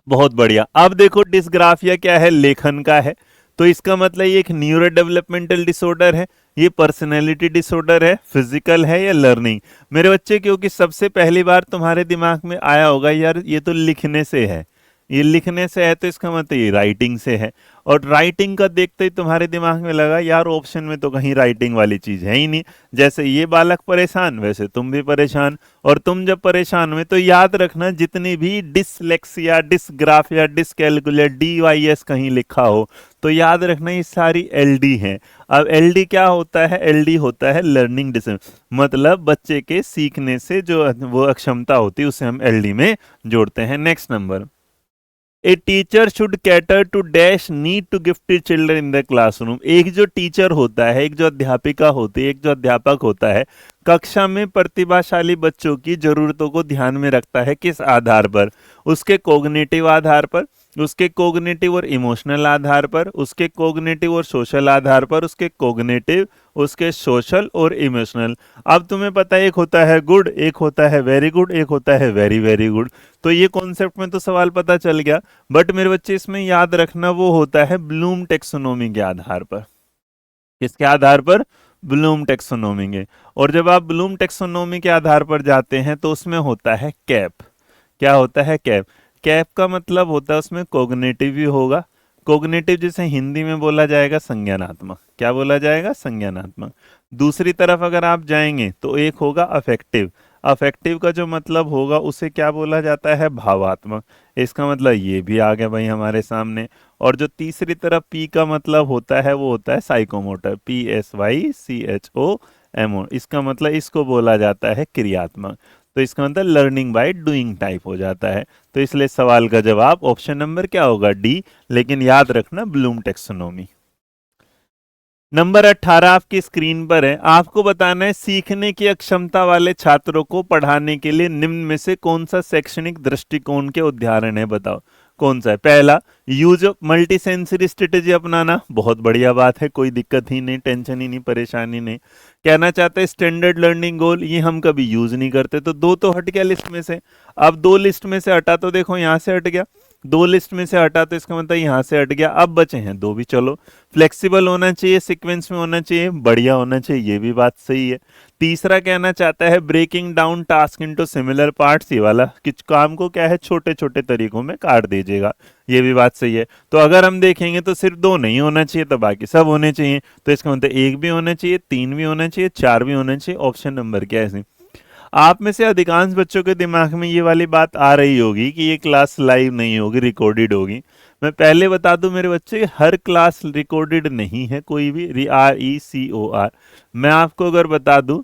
बहुत बढ़िया। अब देखो, डिस्ग्राफिया क्या है? लेखन का है। तो इसका मतलब ये एक न्यूरो डेवलपमेंटल डिसऑर्डर है, ये पर्सनैलिटी डिसऑर्डर है, फिजिकल है, या लर्निंग। मेरे बच्चे, क्योंकि सबसे पहली बार तुम्हारे दिमाग में आया होगा यार ये तो लिखने से है, ये लिखने से है, तो इसका मतलब ये राइटिंग से है। और राइटिंग का देखते ही तुम्हारे दिमाग में लगा यार ऑप्शन में तो कहीं राइटिंग वाली चीज है ही नहीं। जैसे ये बालक परेशान, वैसे तुम भी परेशान। और तुम जब परेशान हुए तो याद रखना, जितनी भी डिसलेक्सिया, डिसग्राफिया, डिसकैलकुलेट, DYS कहीं लिखा हो तो याद रखना ये सारी LD हैं। अब LD क्या होता है? LD होता है लर्निंग डिस, मतलब बच्चे के सीखने से जो वो अक्षमता होती है उसे हम LD में जोड़ते हैं। Next number, a teacher should cater to dash need to gifted children in the classroom. एक जो टीचर होता है, एक जो अध्यापिका होती है, एक जो अध्यापक होता है, कक्षा में प्रतिभाशाली बच्चों की जरूरतों को ध्यान में रखता है। किस आधार पर? उसके कोग्निटिव आधार पर, उसके कोग्निटिव और इमोशनल आधार पर, उसके कोग्निटिव और सोशल आधार पर, उसके कोग्निटिव, उसके सोशल और इमोशनल। अब तुम्हें पता है एक होता है गुड, एक होता है वेरी गुड, एक होता है वेरी वेरी गुड। तो ये कॉन्सेप्ट में तो सवाल पता चल गया। बट मेरे बच्चे इसमें याद रखना वो होता है ब्लूम टेक्सोनोमी के आधार पर। किसके आधार पर? ब्लूम टेक्सोनोमी के। और जब आप ब्लूम टेक्सोनोमी के आधार पर जाते हैं तो उसमें होता है कैप। क्या होता है? कैप। कैप का मतलब होता है उसमें कोग्निटिव भी होगा, कोग्निटिव जिसे हिंदी में बोला जाएगा संज्ञानात्मक। क्या बोला जाएगा? संज्ञानात्मक। दूसरी तरफ अगर आप जाएंगे तो एक होगा अफेक्टिव। अफेक्टिव का जो मतलब होगा उसे क्या बोला जाता है? भावात्मक। इसका मतलब ये भी आ गया भाई हमारे सामने। और जो तीसरी तरफ पी का मतलब होता है वो होता है साइकोमोटर, PSYCHOMO। इसका मतलब इसको बोला जाता है क्रियात्मक। तो इसका मतलब लर्निंग बाय डूइंग टाइप हो जाता है। तो इसलिए सवाल का जवाब ऑप्शन नंबर क्या होगा? डी। लेकिन याद रखना ब्लूम टेक्सोनोमी। नंबर 18 आपकी स्क्रीन पर है। आपको बताना है सीखने की अक्षमता वाले छात्रों को पढ़ाने के लिए निम्न में से कौन सा शैक्षणिक दृष्टिकोण के उदाहरण है? बताओ कौन सा है? पहला, use of multi sensory strategy अपनाना। बहुत बढ़िया बात है, कोई दिक्कत ही नहीं, टेंशन ही नहीं, परेशानी नहीं। कहना चाहते हैं स्टैंडर्ड लर्निंग गोल, ये हम कभी यूज नहीं करते। तो दो तो हट गया लिस्ट में से। अब दो लिस्ट में से हटा तो देखो यहाँ से हट गया, दो लिस्ट में से हटा तो इसका मतलब यहाँ से हट गया। अब बचे हैं दो भी। चलो, फ्लेक्सिबल होना चाहिए, सीक्वेंस में होना चाहिए, बढ़िया होना चाहिए, ये भी बात सही है। तीसरा कहना चाहता है breaking down task into similar parts, ये वाला किस काम को क्या है छोटे छोटे तरीकों में काट दीजिएगा, ये भी बात सही है। तो अगर हम देखेंगे तो सिर्फ दो नहीं होना चाहिए, तो बाकी सब होने चाहिए। तो इसका मतलब एक भी होना चाहिए, तीन भी होना चाहिए, चार भी होना चाहिए। ऑप्शन नंबर क्या है? आप में से अधिकांश बच्चों के दिमाग में ये वाली बात आ रही होगी कि ये क्लास लाइव नहीं होगी, रिकॉर्डेड होगी। मैं पहले बता दूं मेरे बच्चे, हर क्लास रिकॉर्डेड नहीं है, कोई भी RECOR। मैं आपको अगर बता दूं,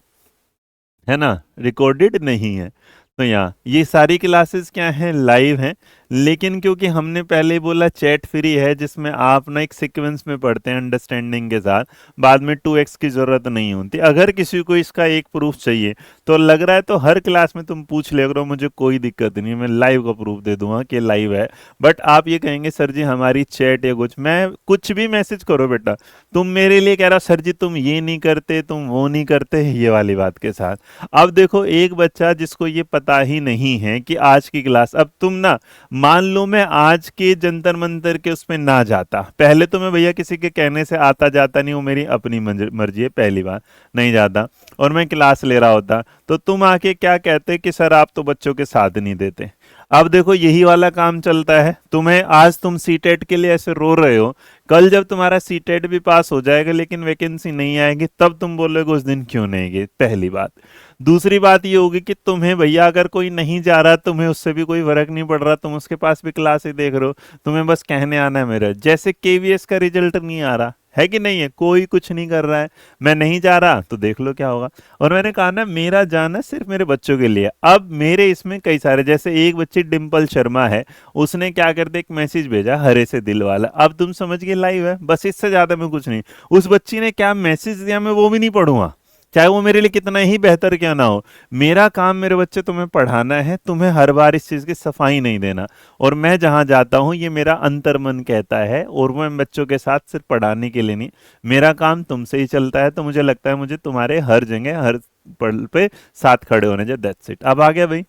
है ना, रिकॉर्डेड नहीं है। तो यहाँ ये सारी क्लासेस क्या हैं? लाइव हैं। लेकिन क्योंकि हमने पहले ही बोला चैट फ्री है, जिसमें आप ना एक सीक्वेंस में पढ़ते हैं अंडरस्टैंडिंग के साथ, बाद में 2x की जरूरत नहीं होती। अगर किसी को इसका एक प्रूफ चाहिए तो लग रहा है तो हर क्लास में तुम पूछ ले करो, मुझे कोई दिक्कत नहीं, मैं लाइव का प्रूफ दे दूंगा कि लाइव है। बट आप ये कहेंगे सर जी हमारी चैट या कुछ, मैं कुछ भी मैसेज करो बेटा, तुम मेरे लिए कह रहा हो सर जी तुम ये नहीं करते, तुम वो नहीं करते, ये वाली बात के साथ। अब देखो एक बच्चा जिसको ये पता ही नहीं है कि आज की क्लास, अब तुम ना मान लो मैं आज के जंतर मंतर के उसमें ना जाता, पहले तो मैं भैया किसी के कहने से आता जाता नहीं हूँ, मेरी अपनी मर्जी है, पहली बार नहीं जाता, और मैं क्लास ले रहा होता, तो तुम आके क्या कहते कि सर आप तो बच्चों के साथ नहीं देते। अब देखो यही वाला काम चलता है। तुम्हें आज तुम सीटेट के लिए ऐसे रो रहे हो, कल जब तुम्हारा सीटेट भी पास हो जाएगा लेकिन वैकेंसी नहीं आएगी, तब तुम बोलोगे उस दिन क्यों नहीं गए, पहली बात। दूसरी बात ये होगी कि तुम्हें भैया अगर कोई नहीं जा रहा, तुम्हें उससे भी कोई फर्क नहीं पड़ रहा, तुम उसके पास भी क्लास ही देख रहे हो, तुम्हें बस कहने आना है मेरा, जैसे KVS का रिजल्ट नहीं आ रहा है कि नहीं है, कोई कुछ नहीं कर रहा है, मैं नहीं जा रहा तो देख लो क्या होगा। और मैंने कहा ना मेरा जाना सिर्फ मेरे बच्चों के लिए। अब मेरे इसमें कई सारे, जैसे एक बच्ची डिम्पल शर्मा है, उसने क्या कर दिया, एक मैसेज भेजा हरे से दिल वाला, अब तुम समझ गए लाइव है, बस इससे ज्यादा मैं कुछ नहीं। उस बच्ची ने क्या मैसेज दिया मैं वो भी नहीं पढ़ूंगा, चाहे वो मेरे लिए कितना ही बेहतर क्यों ना हो। मेरा काम मेरे बच्चे तुम्हें पढ़ाना है, तुम्हें हर बार इस चीज की सफाई नहीं देना। और मैं जहां जाता हूं ये मेरा अंतर्मन कहता है, और मैं बच्चों के साथ सिर्फ पढ़ाने के लिए नहीं, मेरा काम तुमसे ही चलता है। तो मुझे लगता है मुझे तुम्हारे हर जगह हर पल पे साथ खड़े होने चाहिए। That's it. अब आ गया भाई,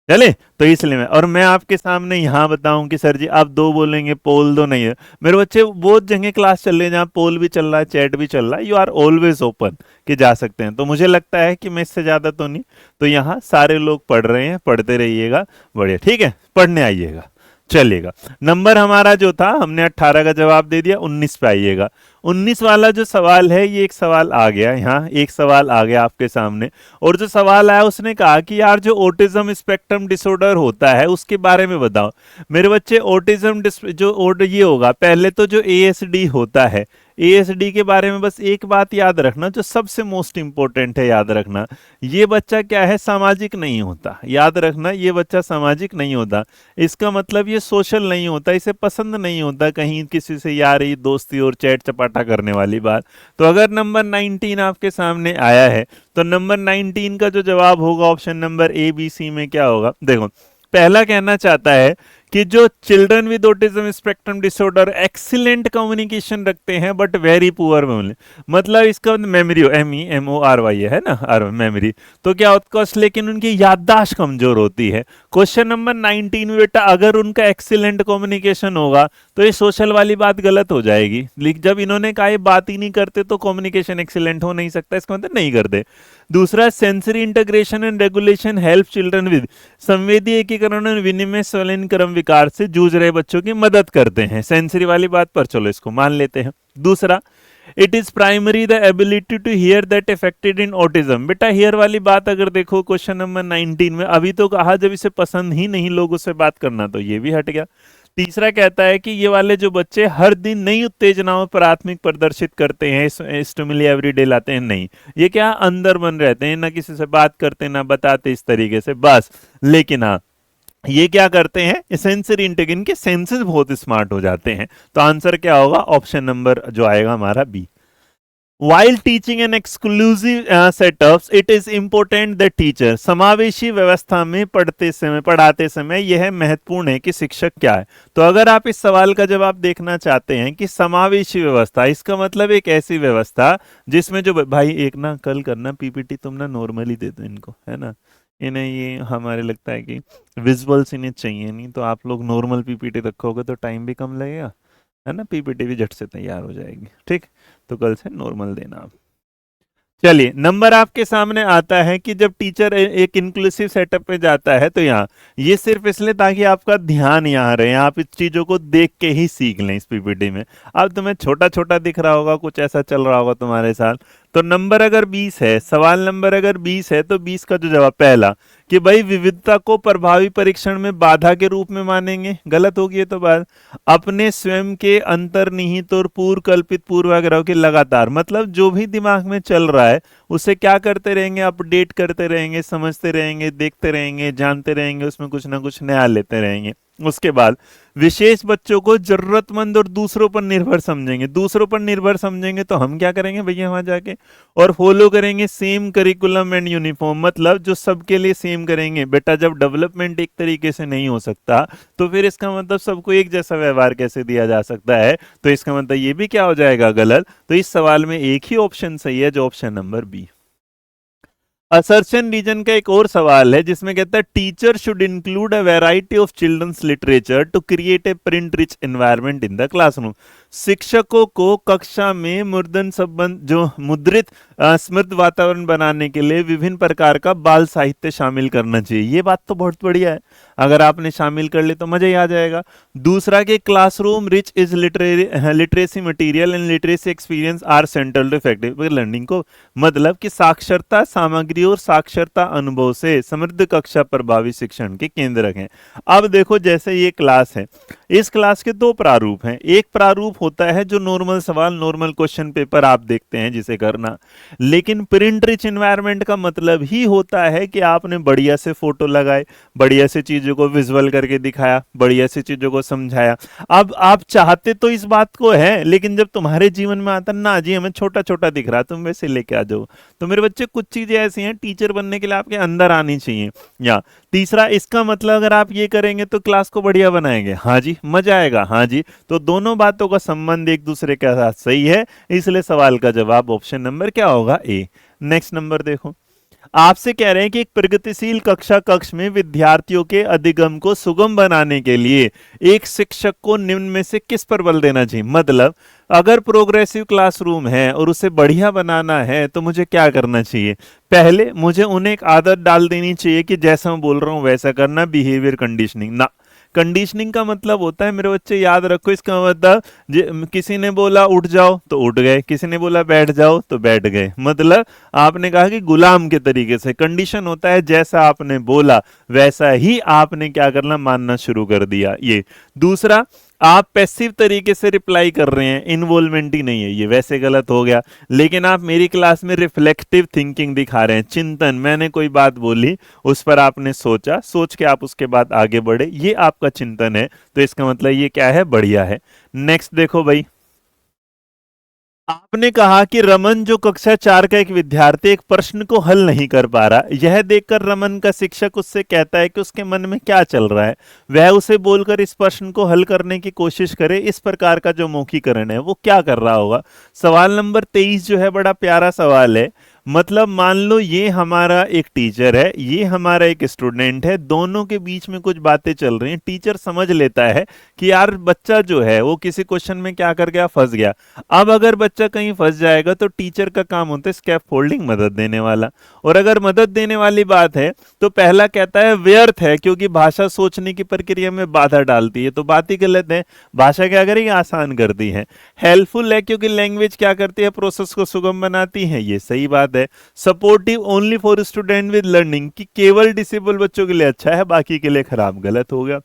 चले। तो इसलिए मैं आपके सामने यहाँ बताऊं कि सर जी आप दो बोलेंगे, पोल दो नहीं है, मेरे बच्चे वो जगह क्लास चल रही है जहाँ पोल भी चल रहा है, चैट भी चल रहा है, यू आर ऑलवेज ओपन कि जा सकते हैं। तो मुझे लगता है कि मैं इससे ज्यादा तो नहीं। तो यहाँ सारे लोग पढ़ रहे हैं, पढ़ते रहिएगा, बढ़िया, ठीक है, पढ़ने आइएगा, चलिएगा। नंबर हमारा जो था हमने 18 का जवाब दे दिया, 19 पे आइएगा। 19 वाला जो सवाल है, ये एक सवाल आ गया, यहाँ एक सवाल आ गया आपके सामने। और जो सवाल आया उसने कहा कि यार जो ऑटिज्म स्पेक्ट्रम डिसऑर्डर होता है उसके बारे में बताओ। मेरे बच्चे ऑटिज्म जो ये होगा, पहले तो जो ASD होता है, ASD के बारे में बस एक बात याद रखना, जो सबसे मोस्ट इंपॉर्टेंट है याद रखना, ये बच्चा क्या है, सामाजिक नहीं होता। याद रखना ये बच्चा सामाजिक नहीं होता, इसका मतलब ये सोशल नहीं होता, इसे पसंद नहीं होता कहीं किसी से यारी दोस्ती और चैट चपाटा करने वाली बात। तो अगर नंबर 19 आपके सामने आया है तो नंबर 19 का जो जवाब होगा ऑप्शन नंबर ABC में क्या होगा? देखो पहला कहना चाहता है कि जो children with autism spectrum disorder excellent communication रखते हैं बट वेरी पुअर मेमोरी, मतलब इसका मेमोरी MEMORY है ना, मेमोरी, तो क्या उत्कर्ष, लेकिन उनकी याददाश्त कमजोर होती है। क्वेश्चन नंबर 19 में बेटा अगर उनका एक्सीलेंट कम्युनिकेशन होगा तो ये सोशल वाली बात गलत हो जाएगी, लेकिन जब इन्होंने कहा ये बात ही नहीं करते तो कम्युनिकेशन एक्सीलेंट हो नहीं सकता, इसका मतलब नहीं करते। दूसरा, sensory integration and regulation help children with, संवेदी एकीकरण और विनिमय स्वलन क्रम विकार से जूझ रहे बच्चों की मदद करते हैं। सेंसरी वाली बात पर चलो इसको मान लेते हैं। दूसरा, it is primary the ability to hear that affected in autism. बेटा हियर वाली बात अगर देखो क्वेश्चन नंबर 19 में, अभी तो कहा जब इसे पसंद ही नहीं लोगों से बात करना, तो ये भी हट गया। तीसरा कहता है कि ये वाले जो बच्चे हर दिन नई उत्तेजनाओं प्राथमिक प्रदर्शित करते हैं, स्टिमुली एवरीडे लाते हैं, नहीं, ये क्या अंदर बन रहते हैं, ना किसी से बात करते ना बताते इस तरीके से बस। लेकिन हाँ, ये क्या करते हैं, सेंसरी इंटीग्रेशन के सेंसेस बहुत स्मार्ट हो जाते हैं। तो आंसर क्या होगा, ऑप्शन नंबर जो आएगा हमारा B. While teaching an exclusive setups, it is important that teacher, समावेशी व्यवस्था में पढ़ाते समय यह महत्वपूर्ण है कि शिक्षक क्या है। तो अगर आप इस सवाल का जवाब देखना चाहते हैं कि समावेशी व्यवस्था, इसका मतलब एक ऐसी व्यवस्था जिसमें जो भाई एक ना कल करना पीपीटी, तुम ना नॉर्मली दे दो इनको, है ना, इन्हें ये हमारे लगता है कि विजुअल्स इन्हें चाहिए नहीं, तो आप लोग नॉर्मल पीपीटी रखोगे तो टाइम भी कम लगेगा, है ना, पीपीटी भी झट से तैयार हो जाएगी। ठीक, तो कल से नॉर्मल देना आप। चलिए, नंबर आपके सामने आता है कि जब टीचर एक इंक्लूसिव सेटअप पे जाता है तो यहाँ ये सिर्फ इसलिए ताकि आपका ध्यान यहाँ रहे, आप इस चीजों को देख के ही सीख लें इस पीपीटी में। अब तुम्हें छोटा छोटा दिख रहा होगा, कुछ ऐसा चल रहा होगा तुम्हारे साथ, तो नंबर अगर 20 है, सवाल नंबर अगर 20 है, तो 20 का जो जवाब पहला कि भाई विविधता को प्रभावी परीक्षण में बाधा के रूप में मानेंगे, गलत होगी ये तो बात। अपने स्वयं के अंतर्निहित और पूर्व कल्पित पूर्वाग्रह के लगातार, मतलब जो भी दिमाग में चल रहा है उसे क्या करते रहेंगे, अपडेट करते रहेंगे, समझते रहेंगे, देखते रहेंगे, जानते रहेंगे, उसमें कुछ ना कुछ नया लेते रहेंगे। उसके बाद विशेष बच्चों को जरूरतमंद और दूसरों पर निर्भर समझेंगे। दूसरों पर निर्भर समझेंगे तो हम क्या करेंगे भैया वहां जाके, और फॉलो करेंगे सेम करिकुलम एंड यूनिफॉर्म, मतलब जो सबके लिए सेम करेंगे। बेटा जब डेवलपमेंट एक तरीके से नहीं हो सकता तो फिर इसका मतलब सबको एक जैसा व्यवहार कैसे दिया जा सकता है, तो इसका मतलब ये भी क्या हो जाएगा, गलत। तो इस सवाल में एक ही ऑप्शन सही है, जो option number B. Assertion reason का एक और सवाल है जिसमें कहता है teacher should include a variety of children's literature to create a print rich environment in the classroom. शिक्षकों को कक्षा में मुद्रण संबंध जो मुद्रित समृद्ध वातावरण बनाने के लिए विभिन्न प्रकार का बाल साहित्य शामिल करना चाहिए। ये बात तो बहुत बढ़िया है, अगर आपने शामिल कर ले तो मजा ही आ जाएगा। दूसरा कि classroom rich is literacy material and literacy experience are central to effective learning को, मतलब कि साक्षरता सामग्री और साक्षरता अनुभव से समृद्ध कक्षा प्रभावी शिक्षण के केंद्रक हैं। अब देखो जैसे ये क्लास है, इस क्लास के दो प्रारूप हैं। एक प्रारूप होता है जो नॉर्मल सवाल, नॉर्मल क्वेश्चन पेपर आप देखते हैं जिसे करना, लेकिन प्रिंट रिच एनवायरनमेंट का मतलब ही होता है कि आपने बढ़िया से फोटो लगाए, बढ़िया से चीजों को विजुअल करके दिखाया, बढ़िया से चीजों को समझाया। अब आप चाहते तो इस बात को है, लेकिन जब तुम्हारे जीवन में आता ना जी हमें छोटा छोटा दिख रहा, तुम वैसे लेके आ जाओ। तो मेरे बच्चे कुछ चीजें ऐसी हैं टीचर बनने के लिए आपके अंदर आनी चाहिए। या तीसरा, इसका मतलब अगर आप ये करेंगे तो क्लास को बढ़िया बनाएंगे, हाँ जी मजा आएगा, हाँ जी। तो दोनों बातों का संबंध एक दूसरे के साथ सही है, इसलिए सवाल का जवाब ऑप्शन नंबर क्या होगा, ए। नेक्स्ट नंबर देखो, आपसे कह रहे हैं कि एक प्रगतिशील कक्षा कक्ष में विद्यार्थियों के अधिगम को सुगम बनाने के लिए एक शिक्षक को निम्न में से किस पर बल देना चाहिए। मतलब अगर प्रोग्रेसिव क्लासरूम है और उसे बढ़िया बनाना है तो मुझे क्या करना चाहिए, पहले मुझे उन्हें एक आदत डाल देनी चाहिए कि जैसा मैं बोल रहा हूं वैसा करना, बिहेवियर कंडीशनिंग ना। कंडीशनिंग का मतलब होता है मेरे बच्चे याद रखो, इसका मतलब किसी ने बोला उठ जाओ तो उठ गए, किसी ने बोला बैठ जाओ तो बैठ गए, मतलब आपने कहा कि गुलाम के तरीके से। कंडीशन होता है जैसा आपने बोला वैसा ही आपने क्या करना, मानना शुरू कर दिया। ये दूसरा, आप पैसिव तरीके से रिप्लाई कर रहे हैं, इन्वॉल्वमेंट ही नहीं है, ये वैसे गलत हो गया। लेकिन आप मेरी क्लास में रिफ्लेक्टिव थिंकिंग दिखा रहे हैं, चिंतन, मैंने कोई बात बोली उस पर आपने सोचा, सोच के आप उसके बाद आगे बढ़े, ये आपका चिंतन है। तो इसका मतलब ये क्या है, बढ़िया है। नेक्स्ट देखो भाई, आपने कहा कि रमन जो कक्षा 4 का एक विद्यार्थी एक प्रश्न को हल नहीं कर पा रहा, यह देखकर रमन का शिक्षक उससे कहता है कि उसके मन में क्या चल रहा है, वह उसे बोलकर इस प्रश्न को हल करने की कोशिश करे। इस प्रकार का जो मौखिकरण है वो क्या कर रहा होगा। सवाल नंबर 23 जो है बड़ा प्यारा सवाल है, मतलब मान लो ये हमारा एक टीचर है, ये हमारा एक स्टूडेंट है, दोनों के बीच में कुछ बातें चल रही हैं, टीचर समझ लेता है कि यार बच्चा जो है वो किसी क्वेश्चन में क्या कर गया, फंस गया। अब अगर बच्चा कहीं फंस जाएगा तो टीचर का काम होता है स्कैफ फोल्डिंग, मदद देने वाला। और अगर मदद देने वाली बात है तो पहला कहता है व्यर्थ है, क्योंकि भाषा सोचने की प्रक्रिया में बाधा डालती है, तो बात ही गलत है। भाषा क्या करेगी, आसान करती है। हेल्पफुल है क्योंकि लैंग्वेज क्या करती है, प्रोसेस को सुगम बनाती है, ये सही बात है। Supportive only for student with learning, कि केवल डिसेबल बच्चों के लिए अच्छा है, बाकी के लिए खराब, गलत हो गया।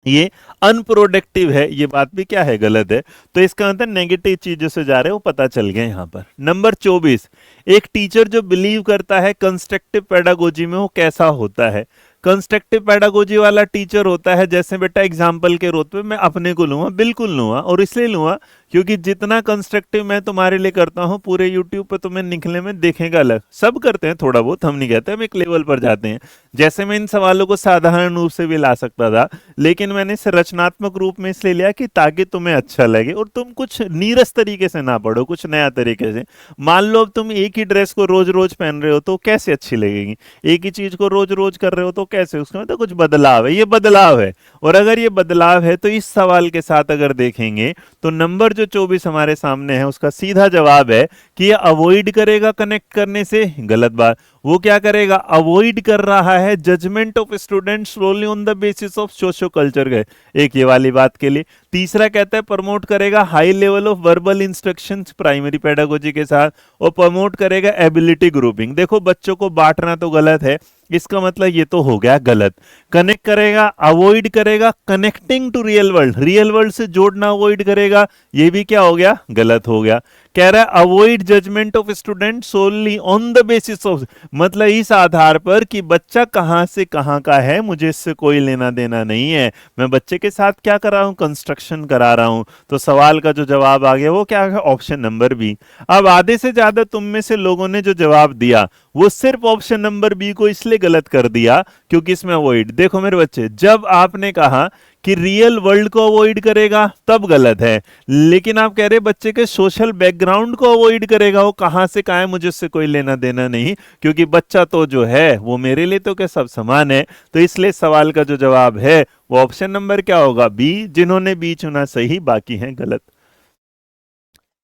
ये अनप्रोडक्टिव है, ये बात भी क्या है, गलत है। तो इसका मतलब नेगेटिव चीजों से जा रहे हो, पता चल गया यहां पर। नंबर 24, एक टीचर जो बिलीव करता है कंस्ट्रक्टिव पेडागोजी में, वो कैसा होता है। कंस्ट्रक्टिव पेडागोजी वाला टीचर होता है, जैसे बेटा एग्जाम्पल के रूप में मैं अपने को लूंगा, बिल्कुल लूंगा, और इसलिए लूंगा क्योंकि जितना कंस्ट्रक्टिव मैं तुम्हारे लिए करता हूं पूरे यूट्यूब पे तुम्हें निकले में देखेगा अलग। सब करते हैं थोड़ा बहुत, हम नहीं कहते, हम एक लेवल पर जाते हैं। जैसे मैं इन सवालों को साधारण रूप से भी ला सकता था, लेकिन मैंने इसे रचनात्मक रूप में इसलिए लिया कि ताकि तुम्हें अच्छा लगे और तुम कुछ नीरस तरीके से ना पढ़ो, कुछ नया तरीके से। मान लो अब तुम एक ही ड्रेस को रोज रोज पहन रहे हो तो कैसे अच्छी लगेगी, एक ही चीज को रोज रोज कर रहे हो तो कैसे, उसका मतलब कुछ बदलाव है, ये बदलाव है। और अगर ये बदलाव है तो इस सवाल के साथ अगर देखेंगे तो नंबर जो 24 हमारे सामने है उसका सीधा जवाब है कि ये अवॉइड करेगा कनेक्ट करने से, गलत बात। वो क्या करेगा, अवॉइड कर रहा है judgement of student solely on the basis of socio culture के, एक ये वाली बात के लिए। तीसरा कहता है प्रमोट करेगा high level of verbal instructions primary pedagogy के साथ, और प्रमोट करेगा एबिलिटी ग्रुपिंग। देखो बच्चों को बांटना तो गलत है, इसका मतलब ये तो हो गया गलत। कनेक्ट करेगा, अवॉइड करेगा connecting to real world, real world से जोड़ना अवॉइड करेगा, ये भी क्या हो गया, गलत हो गया। कह रहा है avoid judgement of student solely on the basis of, मतलब इस आधार पर कि बच्चा कहां से कहां का है, मुझे इससे कोई लेना देना नहीं है, मैं बच्चे के साथ क्या कर रहा हूं, कंस्ट्रक्शन करा रहा हूं। तो सवाल का जो जवाब आ गया वो क्या है, ऑप्शन नंबर बी। अब आधे से ज्यादा तुम में से लोगों ने जो जवाब दिया वो सिर्फ ऑप्शन नंबर बी को इसलिए गलत कर दिया क्योंकि इसमें अवॉइड। देखो मेरे बच्चे, जब आपने कहा कि रियल वर्ल्ड को अवॉइड करेगा तब गलत है, लेकिन आप कह रहे बच्चे के सोशल बैकग्राउंड को अवॉइड करेगा, वो कहां से कहां है मुझे उससे कोई लेना देना नहीं, क्योंकि बच्चा तो जो है वो मेरे लिए तो क्या सब समान है। तो इसलिए सवाल का जो जवाब है वो ऑप्शन नंबर क्या होगा, बी। जिन्होंने बी चुना सही, बाकी हैं गलत।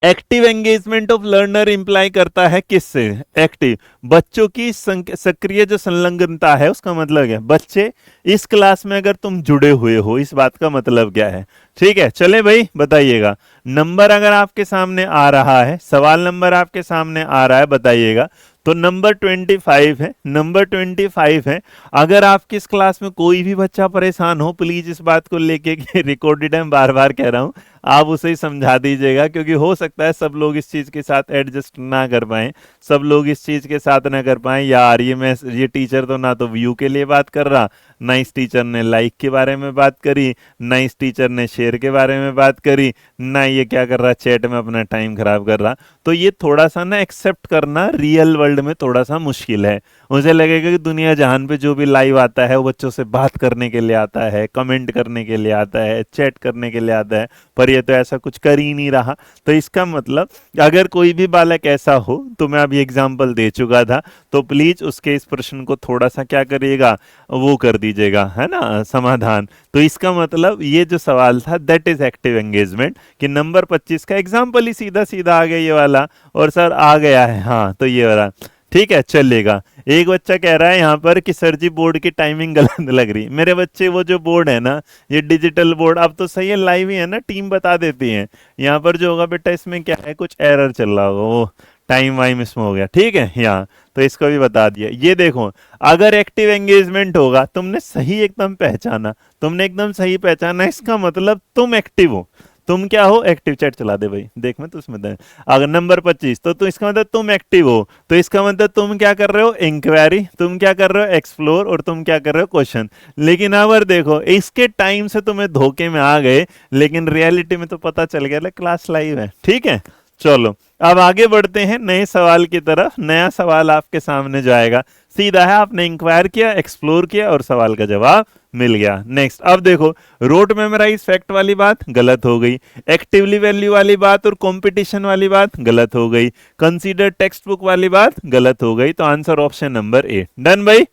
Active engagement of learner imply करता है किससे, एक्टिव, बच्चों की सक्रिय जो संलग्नता है, उसका मतलब क्या, बच्चे इस क्लास में अगर तुम जुड़े हुए हो, इस बात का मतलब क्या है। ठीक है, चले भाई बताइएगा। नंबर अगर आपके सामने आ रहा है, सवाल नंबर आपके सामने आ रहा है, बताइएगा। तो नंबर 25 है, नंबर 25 है। अगर आपकी इस क्लास में कोई भी बच्चा परेशान हो, प्लीज इस बात को लेके कि रिकॉर्डेड है, बार बार कह रहा हूं, आप उसे ही समझा दीजिएगा, क्योंकि हो सकता है सब लोग इस चीज के साथ एडजस्ट ना कर पाए, सब लोग इस चीज के साथ ना कर पाए। यार ये टीचर तो ना तो व्यू के लिए बात कर रहा, ना इस टीचर ने लाइक के बारे में बात करी, ना इस टीचर ने शेयर के बारे में बात करी, ना ये क्या कर रहा, चैट में अपना टाइम खराब कर रहा। तो ये थोड़ा सा ना एक्सेप्ट करना रियल वर्ल्ड में थोड़ा सा मुश्किल है। मुझे लगेगा कि दुनिया जहान पे जो भी लाइव आता है वो बच्चों से बात करने के लिए आता है, कमेंट करने के लिए आता है, चैट करने के लिए आता है, पर ये तो ऐसा कुछ कर ही नहीं रहा। तो इसका मतलब अगर कोई भी बालक ऐसा हो, तो मैं अभी एग्जाम्पल दे चुका था, तो प्लीज उसके इस प्रश्न को थोड़ा सा क्या करिएगा, वो कर दीजिएगा, है ना, समाधान। तो इसका मतलब ये जो सवाल था दैट इज एक्टिव एंगेजमेंट, कि नंबर 25 का एग्जाम्पल ही सीधा सीधा आ गया ये वाला, और सर आ गया है, हाँ तो ये वाला ठीक है चलेगा। एक बच्चा कह रहा है यहाँ पर कि सर जी बोर्ड की टाइमिंग गलत लग रही। मेरे बच्चे वो जो बोर्ड है ना, ये डिजिटल बोर्ड, अब तो सही है, लाइव ही है ना, टीम बता देती है। यहाँ पर जो होगा बेटा इसमें क्या है, कुछ एरर चल रहा होगा, वो टाइम वाइम इसमें हो गया, ठीक है यहाँ, तो इसको भी बता दिया। ये देखो, अगर एक्टिव एंगेजमेंट होगा, तुमने सही एकदम पहचाना, तुमने एकदम सही पहचाना, इसका मतलब तुम एक्टिव हो। तुम क्या हो, एक्टिव। चैट चला दे भाई, देख मैं तो उसमें अगर नंबर 25, तो इसका मतलब तुम एक्टिव हो, तो इसका मतलब तुम क्या कर रहे हो, इंक्वायरी, तुम क्या कर रहे हो, एक्सप्लोर, और तुम क्या कर रहे हो, क्वेश्चन। लेकिन अगर देखो इसके टाइम से तुम्हें धोखे में आ गए, लेकिन रियलिटी में तो पता चल गया क्लास लाइव है, ठीक है। चलो अब आगे बढ़ते हैं नए सवाल की तरफ। नया सवाल आपके सामने जाएगा, सीधा है, आपने इंक्वायर किया, एक्सप्लोर किया और सवाल का जवाब मिल गया। नेक्स्ट, अब देखो, रोट मेमोराइज फैक्ट वाली बात गलत हो गई, एक्टिवली वैल्यू वाली बात और कंपटीशन वाली बात गलत हो गई, कंसीडर टेक्स्ट बुक वाली बात गलत हो गई। तो आंसर ऑप्शन नंबर ए। डन भाई,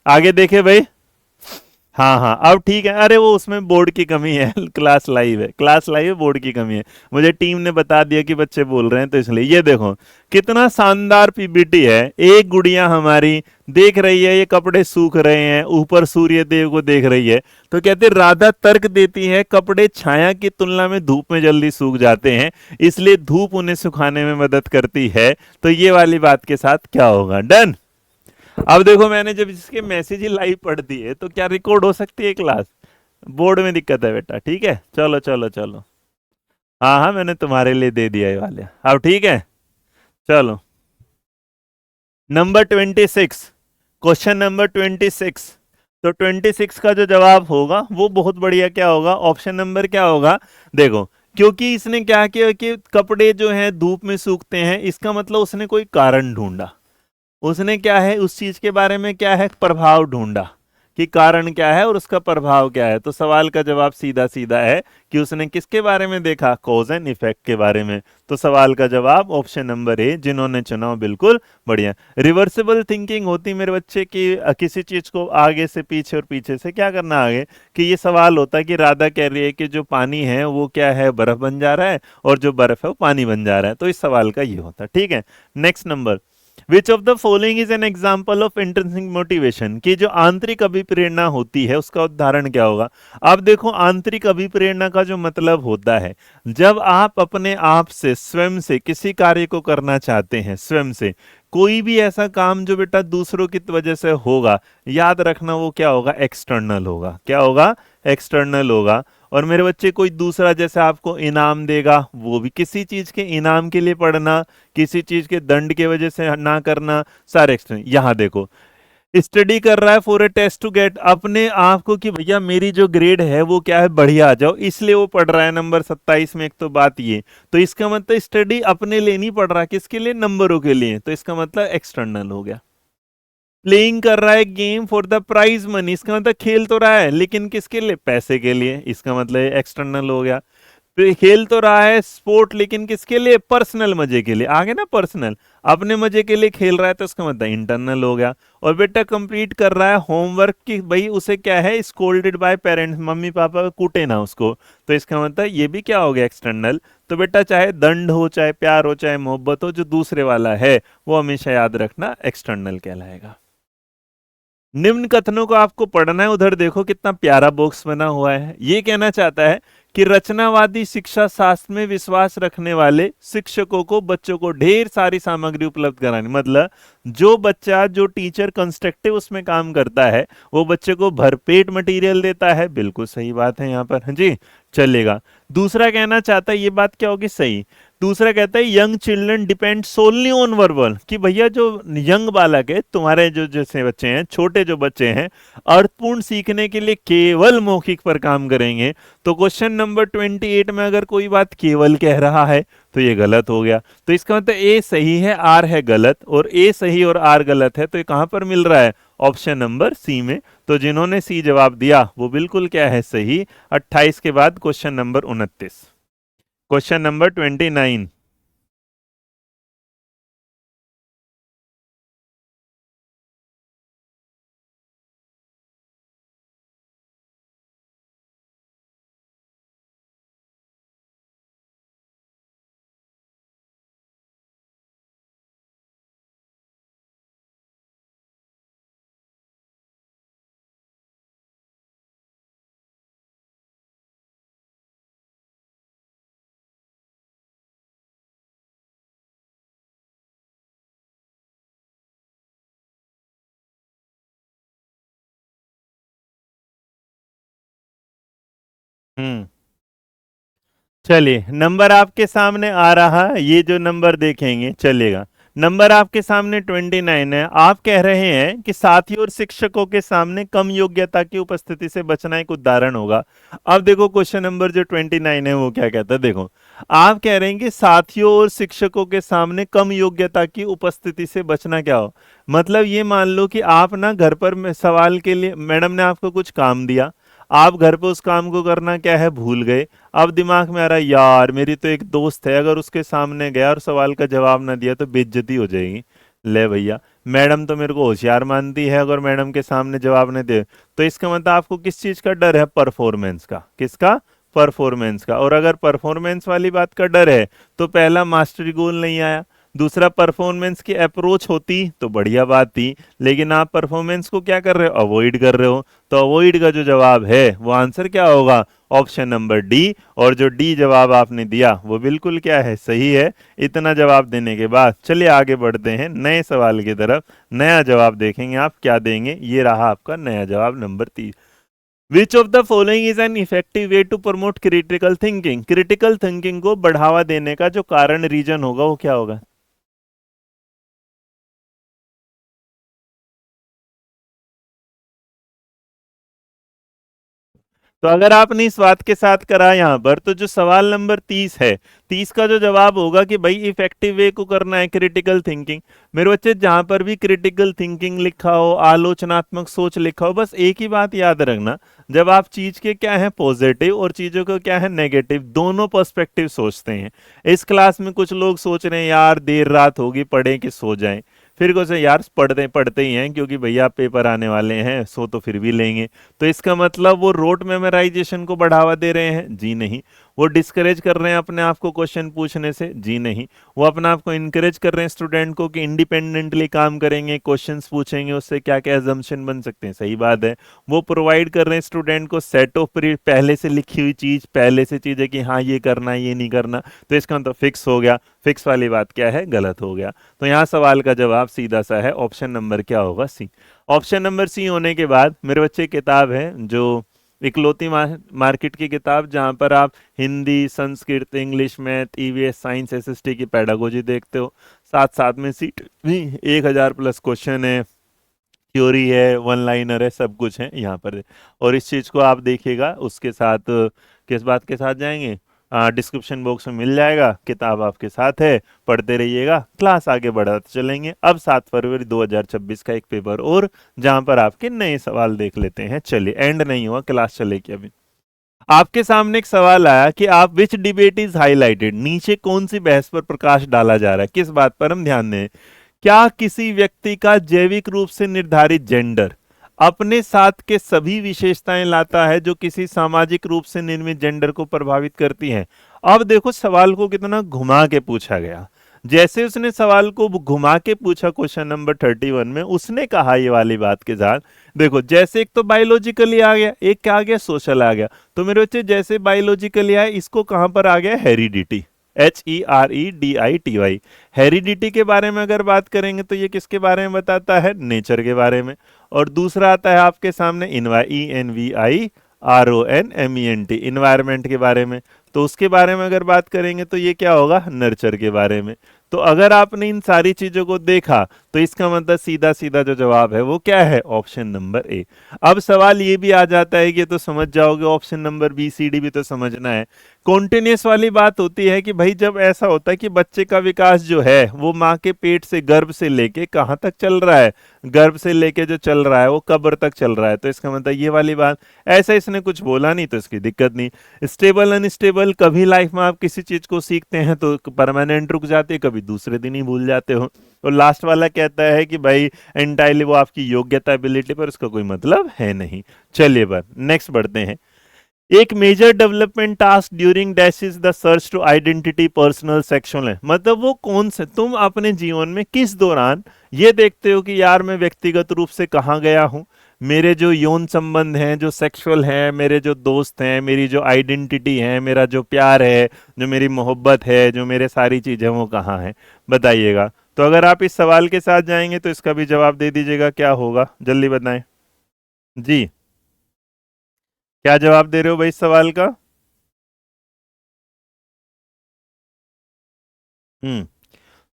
आगे देखे भाई। हाँ हाँ, अब ठीक है। अरे वो उसमें बोर्ड की कमी है क्लास लाइव है, क्लास लाइव है, बोर्ड की कमी है। मुझे टीम ने बता दिया कि बच्चे बोल रहे हैं तो इसलिए। ये देखो कितना शानदार पीपीटी है। एक गुड़िया हमारी देख रही है, ये कपड़े सूख रहे हैं, ऊपर सूर्य देव को देख रही है। तो कहते राधा तर्क देती है कपड़े छाया की तुलना में धूप में जल्दी सूख जाते हैं, इसलिए धूप उन्हें सुखाने में मदद करती है। तो ये वाली बात के साथ क्या होगा? डन। अब देखो, मैंने जब इसके मैसेज ही लाइव पढ़ दिए तो क्या रिकॉर्ड हो सकती है क्लास? बोर्ड में दिक्कत है बेटा, ठीक है। चलो चलो चलो, हाँ हाँ, मैंने तुम्हारे लिए दे दिया ये वाले। अब ठीक है, चलो। Number 26, question number 26। तो 26 का जो जवाब होगा वो बहुत बढ़िया क्या होगा? ऑप्शन नंबर क्या होगा? देखो, क्योंकि इसने क्या किया कि कपड़े जो हैं धूप में सूखते हैं, इसका मतलब उसने कोई कारण ढूंढा। उसने क्या है, उस चीज के बारे में क्या है, प्रभाव ढूंढा कि कारण क्या है और उसका प्रभाव क्या है। तो सवाल का जवाब सीधा सीधा है कि उसने किसके बारे में देखा? कॉज एंड इफेक्ट के बारे में। तो सवाल का जवाब ऑप्शन नंबर ए, जिन्होंने चुना वो बिल्कुल बढ़िया। रिवर्सिबल थिंकिंग होती मेरे बच्चे की, किसी चीज को आगे से पीछे और पीछे से क्या करना आगे, कि ये सवाल होता है कि राधा कह रही है कि जो पानी है वो क्या है, बर्फ बन जा रहा है, और जो बर्फ है वो पानी बन जा रहा है। तो इस सवाल का ये होता है, ठीक है। Next number, which of the following is an example of intrinsic motivation, की जो आंतरिक अभिप्रेरणा होती है उसका उदाहरण क्या होगा? अब देखो, आंतरिक अभिप्रेरणा का जो मतलब होता है, जब आप अपने आप से, स्वयं से किसी कार्य को करना चाहते हैं, स्वयं से कोई भी ऐसा काम जो बेटा दूसरों की वजह से होगा, याद रखना वो क्या होगा? एक्सटर्नल होगा। क्या होगा? एक्सटर्नल होगा। और मेरे बच्चे, कोई दूसरा जैसे आपको इनाम देगा, वो भी किसी चीज के इनाम के लिए पढ़ना, किसी चीज के दंड के वजह से ना करना, सारे एक्सटर्नल। यहां देखो, स्टडी कर रहा है for a test to get, अपने आप को कि भैया मेरी जो ग्रेड है वो क्या है, बढ़िया आ जाओ, इसलिए वो पढ़ रहा है नंबर 27 में। एक तो बात ये, तो इसका मतलब स्टडी अपने लिए नहीं पढ़ रहा, किसके लिए? नंबरों के लिए। तो इसका मतलब एक्सटर्नल हो गया। प्लेइंग कर रहा है game for the prize money, इसका मतलब खेल तो रहा है लेकिन किसके लिए? पैसे के लिए। इसका मतलब एक्सटर्नल हो गया। फिर खेल तो रहा है स्पोर्ट, लेकिन किसके लिए? पर्सनल मजे के लिए। आगे ना, पर्सनल, अपने मजे के लिए खेल रहा है, तो इसका मतलब इंटरनल हो गया। और बेटा कंप्लीट कर रहा है होमवर्क की, भाई उसे क्या है, scolded bye parents, mummy papa कूटे ना उसको, तो इसका मतलब ये भी क्या हो गया? एक्सटर्नल। तो बेटा चाहे दंड हो, चाहे प्यार हो, चाहे मोहब्बत हो, जो दूसरे वाला है वो हमेशा याद रखना एक्सटर्नल कहलाएगा। निम्न कथनों को आपको पढ़ना है। उधर देखो कितना प्यारा बॉक्स बना हुआ है। ये कहना चाहता है कि रचनावादी शिक्षा शास्त्र में विश्वास रखने वाले शिक्षकों को बच्चों को ढेर सारी सामग्री उपलब्ध करानी, मतलब जो बच्चा, जो टीचर कंस्ट्रक्टिव उसमें काम करता है वो बच्चे को भरपेट मटेरियल देता है। बिल्कुल सही बात है यहाँ पर, हाँ जी, चलेगा। दूसरा कहना चाहता है, ये बात क्या होगी? सही। दूसरा कहता है young children depend solely on verbal, कि भैया जो यंग बालक है, तुम्हारे जो जैसे बच्चे हैं, छोटे जो बच्चे हैं, अर्थपूर्ण सीखने के लिए केवल मौखिक पर काम करेंगे। तो क्वेश्चन नंबर 28 में अगर कोई बात केवल कह रहा है तो ये गलत हो गया। तो इसका मतलब ए सही है, आर है गलत, और ए सही और आर गलत है, तो ये कहां पर मिल रहा है? ऑप्शन नंबर सी में। तो जिन्होंने सी जवाब दिया वो बिल्कुल क्या है? सही। 28 के बाद क्वेश्चन नंबर 29, क्वेश्चन नंबर 29। हम्म, चलिए, नंबर आपके सामने आ रहा है, ये जो नंबर देखेंगे चलेगा। नंबर आपके सामने 29 है। आप कह रहे हैं कि साथियों और शिक्षकों के सामने कम योग्यता की उपस्थिति से बचना एक उदाहरण होगा। अब देखो क्वेश्चन नंबर जो 29 है वो क्या कहता है, देखो आप कह रहे हैं कि साथियों और शिक्षकों के सामने कम योग्यता की उपस्थिति से बचना क्या हो। मतलब ये मान लो कि आप ना घर पर सवाल के लिए मैडम ने आपको कुछ काम दिया, आप घर पे उस काम को करना क्या है भूल गए। अब दिमाग में आ रहा है यार मेरी तो एक दोस्त है, अगर उसके सामने गया और सवाल का जवाब ना दिया तो बेइज्जती हो जाएगी। ले भैया, मैडम तो मेरे को होशियार मानती है, अगर मैडम के सामने जवाब नहीं दे तो इसका मतलब आपको किस चीज का डर है, परफॉर्मेंस का। किसका? परफॉर्मेंस का। और अगर परफॉर्मेंस वाली बात का डर है तो पहला मास्टरी गोल नहीं आया, दूसरा परफॉर्मेंस की अप्रोच होती तो बढ़िया बात थी, लेकिन आप परफॉर्मेंस को क्या कर रहे हो, अवॉइड कर रहे हो। तो अवॉइड का जो जवाब है वो आंसर क्या होगा, ऑप्शन नंबर डी। और जो डी जवाब आपने दिया वो बिल्कुल क्या है, सही है। इतना जवाब देने के बाद चलिए आगे बढ़ते हैं नए सवाल की तरफ। नया जवाब देखेंगे आप क्या देंगे। ये रहा आपका नया जवाब number 30। Which of the following is an effective way to promote critical thinking. Critical thinking को बढ़ावा देने का जो कारण रीजन होगा वो क्या होगा। तो अगर आपने इस बात के साथ करा यहाँ पर तो जो सवाल नंबर 30 है, 30 का जो जवाब होगा कि भाई इफेक्टिव वे को करना है क्रिटिकल थिंकिंग। मेरे बच्चे जहां पर भी क्रिटिकल थिंकिंग लिखा हो, आलोचनात्मक सोच लिखा हो, बस एक ही बात याद रखना, जब आप चीज के क्या है पॉजिटिव और चीजों को क्या है नेगेटिव दोनों पर्सपेक्टिव सोचते हैं। इस क्लास में कुछ लोग सोच रहे हैं यार देर रात होगी पढ़े कि सो जाएं, फिर कुछ यार पढ़ते पढ़ते ही हैं क्योंकि भैया पेपर आने वाले हैं, सो तो फिर भी लेंगे। तो इसका मतलब वो रोट मेमोराइजेशन को बढ़ावा दे रहे हैं? जी नहीं। वो डिस्करेज कर रहे हैं अपने आप को क्वेश्चन पूछने से? जी नहीं। वो अपने आप को इनकरेज कर रहे हैं स्टूडेंट को कि इंडिपेंडेंटली काम करेंगे, क्वेश्चंस पूछेंगे, उससे क्या क्या एजम्पशन बन सकते हैं? सही बात है। वो प्रोवाइड कर रहे हैं स्टूडेंट को सेट ऑफ पहले से लिखी हुई चीज, पहले से चीजें कि हाँ ये करना है ये नहीं करना, तो इसका मतलब फिक्स हो गया। फिक्स वाली बात क्या है, गलत हो गया। तो यहाँ सवाल का जवाब सीधा सा है, ऑप्शन नंबर क्या होगा, सी। ऑप्शन नंबर सी होने के बाद मेरे बच्चे किताब है जो इकलौती मार्केट की किताब जहां पर आप Hindi, Sanskrit, English, math, EVS, science, SST की पेडागोजी देखते हो। साथ साथ में सीट भी 1000 प्लस क्वेश्चन है, थ्योरी है, वन लाइनर है, सब कुछ है यहाँ पर। और इस चीज को आप देखिएगा उसके साथ किस बात के साथ जाएंगे, डिस्क्रिप्शन बॉक्स में मिल जाएगा, किताब आपके साथ है, पढ़ते रहिएगा, क्लास आगे बढ़ाते चलेंगे। अब 7 फरवरी 2026 का एक पेपर और जहां पर आपके नए सवाल देख लेते हैं। चलिए एंड नहीं हुआ, क्लास चलेगी अभी। आपके सामने एक सवाल आया कि आप विच डिबेट इज हाईलाइटेड, नीचे कौन सी बहस पर प्रकाश डाला जा रहा है, किस बात पर हम ध्यान दें। क्या किसी व्यक्ति का जैविक रूप से निर्धारित जेंडर अपने साथ के सभी विशेषताएं लाता है जो किसी सामाजिक रूप से निर्मित जेंडर को प्रभावित करती हैं। अब देखो सवाल को कितना घुमा के पूछा गया। जैसे उसने सवाल को घुमा के पूछा क्वेश्चन नंबर 31 में, उसने कहा ये वाली बात के साथ, देखो जैसे एक तो बायोलॉजिकली आ गया, एक क्या आ गया, सोशल आ गया। तो मेरे बच्चे जैसे बायोलॉजिकली आया, इसको कहां पर आ गया, हेरिडिटी, HEREDITY। हेरिडिटी के बारे में अगर बात करेंगे तो ये किसके बारे में बताता है, नेचर के बारे में। और दूसरा आता है आपके सामने ENVIRONMENT, इन्वायरमेंट के बारे में। तो उसके बारे में अगर बात करेंगे तो ये क्या होगा, नर्चर के बारे में। तो अगर आपने इन सारी चीजों को देखा तो इसका मतलब सीधा सीधा जो जवाब है वो क्या है, ऑप्शन नंबर ए। अब सवाल ये भी आ जाता है कि ये तो समझ जाओगे, option number B C D भी तो समझना है। कॉन्टिन्यूस वाली बात होती है कि भाई जब ऐसा होता है कि बच्चे का विकास जो है वो माँ के पेट से, गर्भ से लेके कहाँ तक चल रहा है, गर्भ से लेके जो चल रहा है वो कब्र तक चल रहा है। तो इसका मतलब ये वाली बात, ऐसा इसने कुछ बोला नहीं तो इसकी दिक्कत नहीं। स्टेबल अनस्टेबल, कभी लाइफ में आप किसी चीज को सीखते हैं तो परमानेंट रुक जाते हैं, कभी दूसरे दिन ही भूल जाते हो। और लास्ट वाला कहता है कि भाई एंटायरली वो आपकी योग्यता, एबिलिटी पर उसका कोई मतलब है नहीं। चलिए बात नेक्स्ट बढ़ते हैं। एक major development task during dash is the search to identity personal sexual है। मतलब वो कौन से, तुम अपने जीवन में किस दौरान ये देखते हो कि यार मैं व्यक्तिगत रूप से कहाँ गया हूँ, मेरे जो यौन संबंध हैं, जो सेक्सुअल हैं, मेरे जो दोस्त हैं, मेरी जो आइडेंटिटी है, मेरा जो प्यार है, जो मेरी मोहब्बत है, जो मेरे सारी चीजें वो कहाँ है, बताइएगा। तो अगर आप इस सवाल के साथ जाएंगे तो इसका भी जवाब दे दीजिएगा, क्या होगा जल्दी बताएं। जी, क्या जवाब दे रहे हो भाई इस सवाल का। हम्म।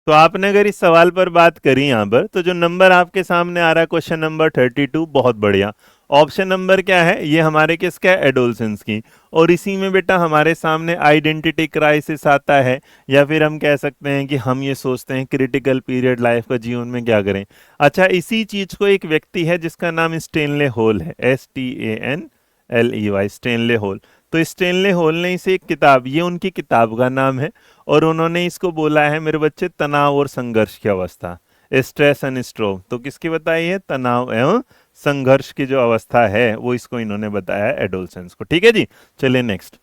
तो आपने अगर इस सवाल पर बात करी यहाँ पर, तो जो नंबर आपके सामने आ रहा है क्वेश्चन नंबर 32, बहुत बढ़िया। ऑप्शन नंबर क्या है, ये हमारे किसका है, एडोलसेंस की। और इसी में बेटा हमारे सामने आइडेंटिटी क्राइसिस आता है, या फिर हम कह सकते हैं कि हम ये सोचते हैं क्रिटिकल पीरियड लाइफ का, जीवन में क्या करें। अच्छा, इसी चीज को एक व्यक्ति है जिसका नाम स्टेनले होल है, STANLEY, स्टेनले होल। तो स्टेनले होल ने इसे एक किताब, ये उनकी किताब का नाम है, और उन्होंने इसको बोला है मेरे बच्चे तनाव और संघर्ष की अवस्था, स्ट्रेस एंड स्ट्रोक। तो किसकी बताई है, तनाव एवं संघर्ष की जो अवस्था है वो इसको इन्होंने बताया है, एडोलसेंस को। ठीक है जी, चलिए नेक्स्ट।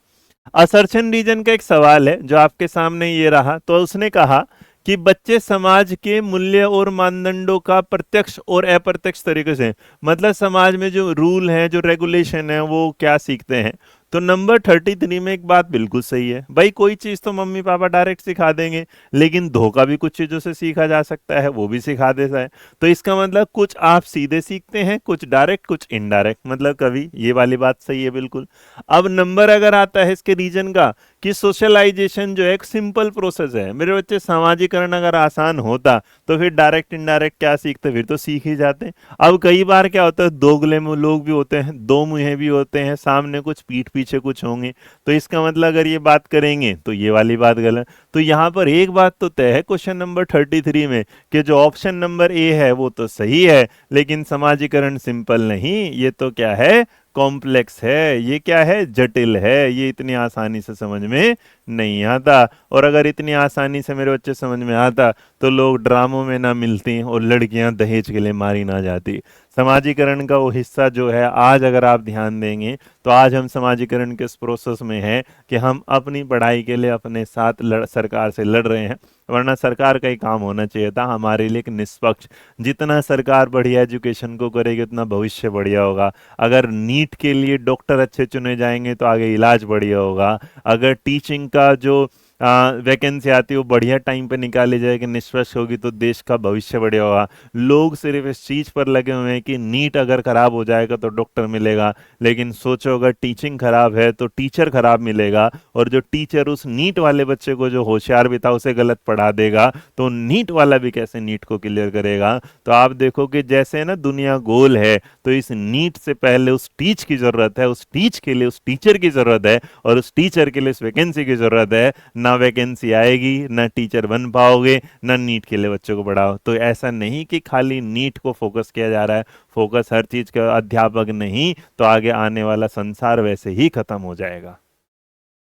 असर्शन रीजन का एक सवाल है जो आपके सामने ये रहा। तो उसने कहा कि बच्चे समाज के मूल्य और मानदंडों का प्रत्यक्ष और अप्रत्यक्ष तरीके से, मतलब समाज में जो रूल है, जो रेगुलेशन है, वो क्या सीखते हैं। तो नंबर 33 में एक बात बिल्कुल सही है भाई, कोई चीज तो मम्मी पापा डायरेक्ट सिखा देंगे, लेकिन धोखा भी कुछ चीजों से सीखा जा सकता है, वो भी सिखा देता है। तो इसका मतलब कुछ आप सीधे सीखते हैं, कुछ डायरेक्ट, कुछ इनडायरेक्ट, मतलब कभी, ये वाली बात सही है बिल्कुल। अब नंबर अगर आता है इसके रीजन का, कि सोशलाइजेशन जो है एक सिंपल प्रोसेस है मेरे बच्चे, सामाजिकरण अगर आसान होता तो फिर डायरेक्ट इनडायरेक्ट क्या सीखते, फिर तो सीख ही जाते। अब कई बार क्या होता है, दोगले लोग भी होते हैं, दो मुंहे भी होते हैं, सामने कुछ पीठ पीछे कुछ होंगे। तो इसका मतलब अगर ये बात करेंगे तो ये वाली बात गलत। तो यहाँ पर एक बात तो तय है क्वेश्चन नंबर 33 में, कि जो ऑप्शन नंबर ए है वो तो सही है, लेकिन समाजीकरण सिंपल नहीं, ये तो क्या है, कॉम्प्लेक्स है, ये क्या है, जटिल है, ये इतनी आसानी से समझ में नहीं आता। और अगर इतनी आसानी से मेरे बच्चे समझ में आता तो लोग ड्रामों में ना मिलती और लड़कियां दहेज के लिए मारी ना जाती। समाजीकरण का वो हिस्सा जो है, आज अगर आप ध्यान देंगे तो आज हम समाजीकरण के इस प्रोसेस में हैं कि हम अपनी पढ़ाई के लिए अपने साथ सरकार से लड़ रहे हैं, वरना सरकार का ही काम होना चाहिए था हमारे लिए एक निष्पक्ष। जितना सरकार बढ़िया एजुकेशन को करेगी उतना भविष्य बढ़िया होगा। अगर नीट के लिए डॉक्टर अच्छे चुने जाएंगे तो आगे इलाज बढ़िया होगा। अगर टीचिंग का जो वैकेंसी आती है वो बढ़िया टाइम पे निकाली जाएगी, निष्पक्ष होगी, तो देश का भविष्य बढ़िया होगा। लोग सिर्फ इस चीज पर लगे हुए हैं कि नीट अगर खराब हो जाएगा तो डॉक्टर मिलेगा, लेकिन सोचो अगर टीचिंग खराब है तो टीचर खराब मिलेगा, और जो टीचर उस नीट वाले बच्चे को जो होशियार भी था उसे गलत पढ़ा देगा, तो नीट वाला भी कैसे नीट को क्लियर करेगा। तो आप देखो कि जैसे ना दुनिया गोल है, तो इस नीट से पहले उस टीच की जरूरत है, उस टीच के लिए उस टीचर की जरूरत है, और उस टीचर के लिए इस वैकेंसी की जरूरत है। ना वैकेंसी आएगी, ना टीचर बन पाओगे, ना नीट के लिए बच्चों को पढ़ाओ। तो ऐसा नहीं कि खाली नीट को फोकस किया जा रहा है, फोकस हर चीज का, अध्यापक नहीं तो आगे आने वाला संसार वैसे ही खत्म हो जाएगा।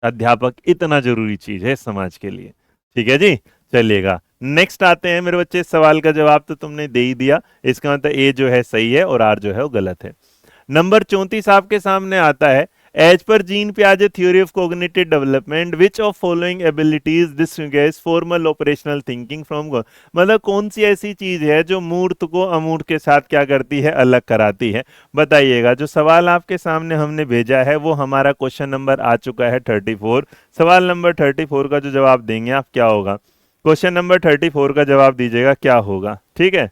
अध्यापक इतना जरूरी चीज है समाज के लिए। ठीक है जी, चलिएगा नेक्स्ट आते हैं मेरे बच्चे। इस सवाल का जवाब तो तुमने दे ही दिया, इसका मतलब ए जो है सही है और आर जो है वो गलत है। नंबर 34 आपके सामने आता है, एज पर जीन पियाजे theory of cognitive development which of following abilities distinguish formal operational thinking from, मतलब कौन सी ऐसी चीज है जो मूर्त को अमूर्त के साथ क्या करती है, अलग कराती है। बताइएगा। जो सवाल आपके सामने हमने भेजा है वो हमारा क्वेश्चन नंबर आ चुका है 34। सवाल नंबर 34 का जो जवाब देंगे आप क्या होगा, क्वेश्चन नंबर 34 का जवाब दीजिएगा क्या होगा। ठीक है,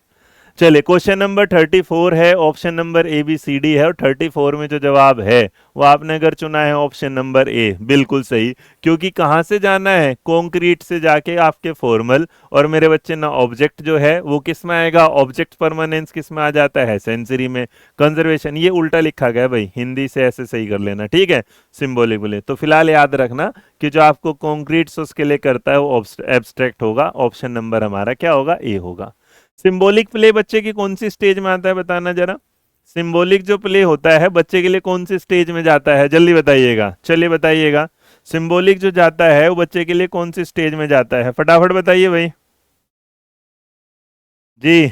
चलिए क्वेश्चन नंबर 34 है, option number A B C D है, और 34 में जो जवाब है वो आपने अगर चुना है ऑप्शन नंबर ए, बिल्कुल सही। क्योंकि कहाँ से जाना है, कॉन्क्रीट से जाके आपके फॉर्मल, और मेरे बच्चे ना ऑब्जेक्ट जो है वो किस में आएगा, ऑब्जेक्ट परमानेंस किस में आ जाता है, सेंसरी में। कंजर्वेशन ये उल्टा लिखा गया भाई, हिंदी से ऐसे सही कर लेना, ठीक है, सिंबॉलिक बोले। तो फिलहाल याद रखना कि जो आपको कॉन्क्रीट से उसके लिए करता है वो एब्स्ट्रैक्ट होगा। ऑप्शन नंबर हमारा क्या होगा, ए होगा। सिंबॉलिक प्ले बच्चे की कौन सी स्टेज में आता है, बताना जरा। सिंबॉलिक जो प्ले होता है बच्चे के लिए कौन सी स्टेज में जाता है, जल्दी बताइएगा, चलिए बताइएगा। सिंबॉलिक जो जाता है वो बच्चे के लिए कौन सी स्टेज में जाता है, फटाफट बताइए भाई जी।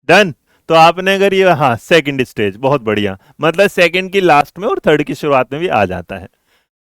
डन। तो आपने अगर ये, हाँ, सेकंड स्टेज, बहुत बढ़िया, मतलब सेकंड की लास्ट में और थर्ड की शुरुआत में भी आ जाता है।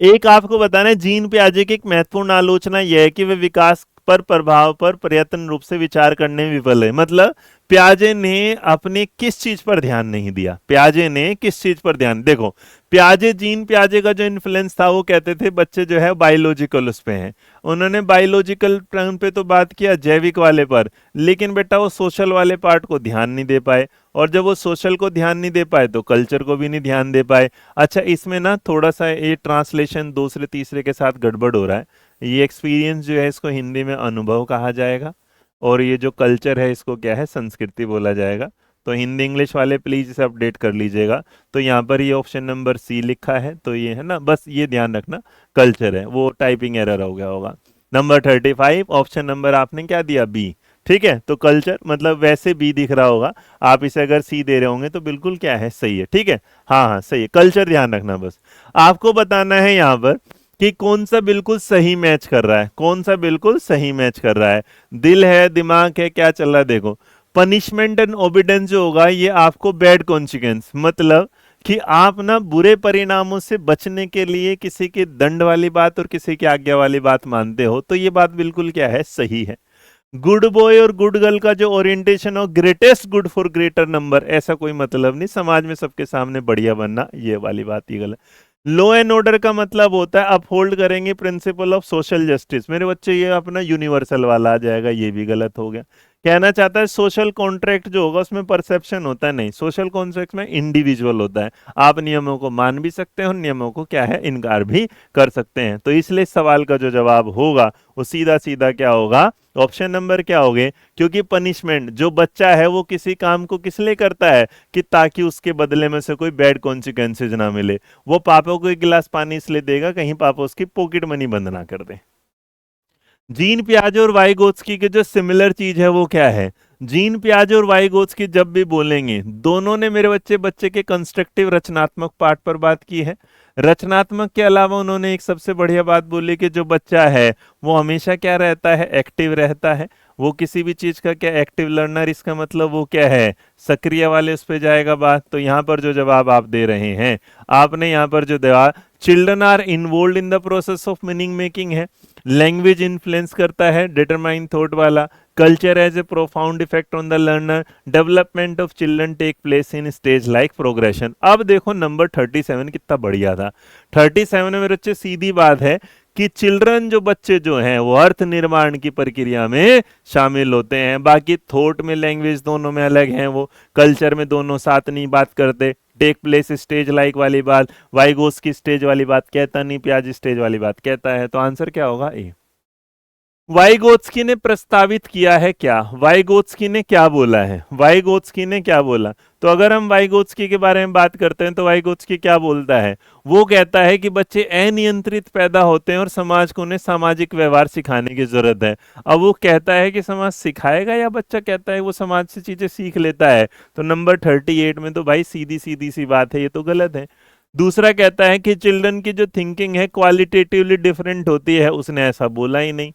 एक आपको बताना है, जीन पियाजे की एक महत्वपूर्ण आलोचना यह है कि वे विकास पर प्रभाव पर प्रयत्न रूप से विचार करने में विफल है। मतलब पियाजे ने अपने किस चीज पर ध्यान नहीं दिया, पियाजे ने किस चीज पर ध्यान, देखो पियाजे, जीन पियाजे का जो इन्फ्लुएंस था वो कहते थे बच्चे जो है बायोलॉजिकल उस पे हैं। उन्होंने बायोलॉजिकल टर्म पे तो बात किया, जैविक वाले पर, लेकिन बेटा वो सोशल वाले पार्ट को ध्यान नहीं दे पाए, और जब वो सोशल को ध्यान नहीं दे पाए तो कल्चर को भी नहीं ध्यान दे पाए। अच्छा, इसमें ना थोड़ा सा ये ट्रांसलेशन दूसरे तीसरे के साथ गड़बड़ हो रहा है, ये एक्सपीरियंस जो है इसको हिंदी में अनुभव कहा जाएगा, और ये जो कल्चर है इसको क्या है, संस्कृति बोला जाएगा। तो हिंदी इंग्लिश वाले प्लीज इसे अपडेट कर लीजिएगा। तो यहाँ पर ये ऑप्शन नंबर सी लिखा है, तो ये है ना, बस ये ध्यान रखना कल्चर है, वो टाइपिंग एरर हो गया होगा। नंबर 35 ऑप्शन नंबर आपने क्या दिया, बी। ठीक है, तो कल्चर मतलब वैसे बी दिख रहा होगा, आप इसे अगर सी दे रहे होंगे तो बिल्कुल क्या है, सही है। ठीक है, हाँ हाँ सही है, कल्चर ध्यान रखना। बस आपको बताना है यहाँ पर कि कौन सा बिल्कुल सही मैच कर रहा है, कौन सा बिल्कुल सही मैच कर रहा है, दिल है दिमाग है क्या चल रहा है। देखो पनिशमेंट एंड ओबिडेंस जो होगा ये आपको बैड कॉन्सिक्वेंस, मतलब कि आप ना बुरे परिणामों से बचने के लिए किसी की दंड वाली बात और किसी की आज्ञा वाली बात मानते हो, तो ये बात बिल्कुल क्या है, सही है। गुड बॉय और गुड गर्ल का जो ओरिएंटेशन हो, greatest good for greater number, ऐसा कोई मतलब नहीं, समाज में सबके सामने बढ़िया बनना, ये वाली बात ही गलत। लॉ एंड ऑर्डर का मतलब होता है अपहोल्ड करेंगे प्रिंसिपल ऑफ सोशल जस्टिस, मेरे बच्चे ये अपना यूनिवर्सल वाला आ जाएगा, ये भी गलत हो गया। कहना चाहता है सोशल कॉन्ट्रैक्ट जो होगा उसमें परसेप्शन होता है, नहीं, सोशल कॉन्ट्रैक्ट में इंडिविजुअल होता है, आप नियमों को मान भी सकते हैं और नियमों को क्या है, इनकार भी कर सकते हैं। तो इसलिए सवाल का जो जवाब होगा वो सीधा सीधा क्या होगा, ऑप्शन नंबर क्या होगे, क्योंकि पनिशमेंट जो बच्चा है वो किसी काम को किस लिए करता है, कि ताकि उसके बदले में से कोई बैड कॉन्सिक्वेंसेज ना मिले। वो पापा को एक गिलास पानी इसलिए देगा कहीं पापा उसकी पॉकेट मनी बंद ना कर दे। जीन पियाजे और वाइगोत्स्की की जो सिमिलर चीज है वो क्या है, जीन पियाजे और वाइगोत्स्की जब भी बोलेंगे, दोनों ने मेरे बच्चे के कंस्ट्रक्टिव रचनात्मक पार्ट पर बात की है। रचनात्मक के अलावा उन्होंने एक सबसे बढ़िया बात बोली कि जो बच्चा है वो हमेशा क्या रहता है, एक्टिव रहता है। वो किसी भी चीज का क्या, एक्टिव लर्नर, इसका मतलब वो क्या है, सक्रिय वाले उस पे जाएगा बात। तो यहाँ पर जो जवाब आप दे रहे हैं, आपने यहाँ पर जो दिया, children are involve in the process of meaning making है, लैंग्वेज इन्फ्लुएंस करता है, डिटरमाइन थॉट वाला, culture as a profound effect on the learner, development of children take place in stage like progression. अब देखो नंबर 37 कितना बढ़िया था। 37 में मेरे बच्चे सीधी बात है कि चिल्ड्रन जो बच्चे जो हैं वो अर्थ निर्माण की प्रक्रिया में शामिल होते हैं, बाकी थॉट में लैंग्वेज दोनों में अलग हैं, वो कल्चर में दोनों साथ नहीं बात करते। टेक प्लेस स्टेज लाइक वाली बात, वाइगोस की स्टेज वाली बात कहता नहीं, प्याज स्टेज वाली बात कहता है। तो आंसर क्या होगा, ए। वाइगोत्स्की ने प्रस्तावित किया है क्या, वाइगोत्स्की ने क्या बोला है, वाइगोत्स्की ने क्या बोला। तो अगर हम वाइगोत्स्की के बारे में बात करते हैं तो वाइगोत्स्की क्या बोलता है, वो कहता है कि बच्चे अनियंत्रित पैदा होते हैं और समाज को उन्हें सामाजिक व्यवहार सिखाने की जरूरत है। अब वो कहता है कि समाज सिखाएगा या बच्चा कहता है वो समाज से चीजें सीख लेता है। तो नंबर 38 में तो भाई सीधी सीधी सी बात है, ये तो गलत है। दूसरा कहता है कि चिल्ड्रन की जो थिंकिंग है क्वालिटेटिवली डिफरेंट होती है, उसने ऐसा बोला ही नहीं।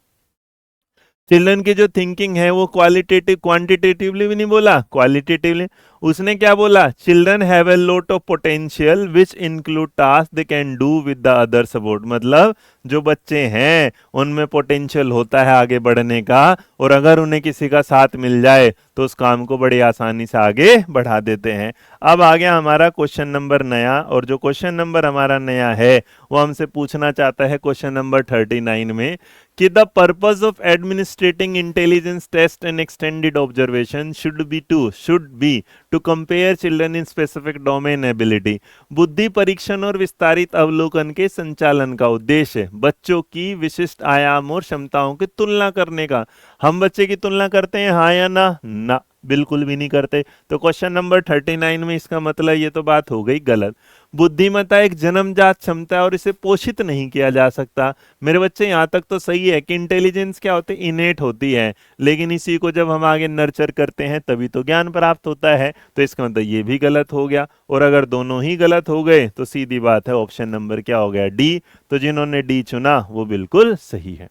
चिल्ड्रन की जो थिंकिंग है वो क्वालिटेटिव, क्वांटिटेटिवली भी नहीं बोला, क्वालिटेटिवली। उसने क्या बोला, children have a lot of potential which include task they can do with the other support, मतलब जो बच्चे हैं उनमें पोटेंशियल होता है आगे बढ़ने का, और अगर उन्हें किसी का साथ मिल जाए तो उस काम को बड़ी आसानी से आगे बढ़ा देते हैं। अब आ गया हमारा क्वेश्चन नंबर नया, और जो क्वेश्चन नंबर हमारा नया है वो हमसे पूछना चाहता है क्वेश्चन नंबर 39 में कि the purpose of administrating intelligence test and extended observation should be to compare children in specific domain ability. बुद्धि परीक्षण और विस्तारित अवलोकन के संचालन का उद्देश्य बच्चों की विशिष्ट आयाम और क्षमताओं की तुलना करने का। हम बच्चे की तुलना करते हैं, हाँ या ना, ना बिल्कुल भी नहीं करते। तो क्वेश्चन नंबर 39 में इसका मतलब ये तो बात हो गई गलत। बुद्धिमत्ता एक जन्मजात क्षमता है और इसे पोषित नहीं किया जा सकता। मेरे बच्चे यहाँ तक तो सही है कि इंटेलिजेंस क्या होती है, इनेट होती है, लेकिन इसी को जब हम आगे नर्चर करते हैं तभी तो ज्ञान प्राप्त होता है। तो इसका मतलब ये भी गलत हो गया, और अगर दोनों ही गलत हो गए तो सीधी बात है ऑप्शन नंबर क्या हो गया, डी। तो जिन्होंने डी चुना वो बिल्कुल सही है।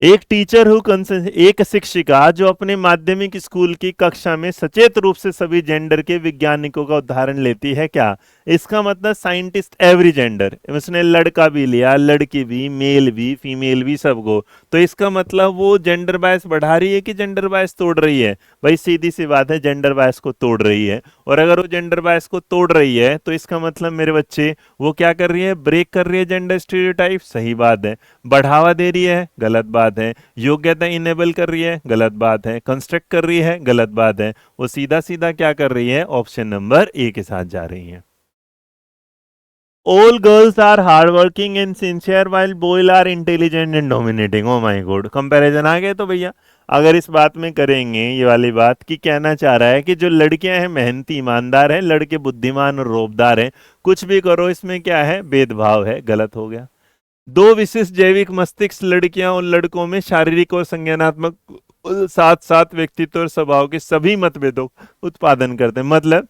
एक शिक्षिका जो अपने माध्यमिक स्कूल की कक्षा में सचेत रूप से सभी जेंडर के वैज्ञानिकों का उदाहरण लेती है क्या। इसका मतलब साइंटिस्ट एवरी जेंडर, उसने लड़का भी लिया, लड़की भी, मेल भी, फीमेल भी, सबको। तो इसका मतलब वो जेंडर बायस बढ़ा रही है कि जेंडर बायस तोड़ रही है। भाई सीधी सी बात है, जेंडर बायस को तोड़ रही है। और अगर वो जेंडर बायस को तोड़ रही है तो इसका मतलब मेरे बच्चे वो क्या कर रही है, ब्रेक कर रही है जेंडर स्टीरियोटाइप, सही बात है। बढ़ावा दे रही है, गलत बात है। योग्यता इनेबल कर रही है, गलत बात है। कंस्ट्रक्ट कर रही है, गलत बात है। वो सीधा सीधा क्या कर रही है, ऑप्शन नंबर ए के साथ जा रही है। All girls are hard working and sincere while boy are intelligent and dominating. Oh my god, comparison आ गए तो भैया। अगर इस बात में करेंगे ये वाली बात कि कहना चाह रहा है कि जो लड़कियां हैं मेहनती ईमानदार हैं, लड़के बुद्धिमान और रौबदार हैं, कुछ भी करो इसमें क्या है, भेदभाव है, गलत हो गया। दो विशिष्ट जैविक मस्तिष्क लड़कियां और लड़कों में शारीरिक और संज्ञानात्मक साथ साथ व्यक्तित्व और स्वभाव के सभी मतभेदों उत्पादन करते हैं। मतलब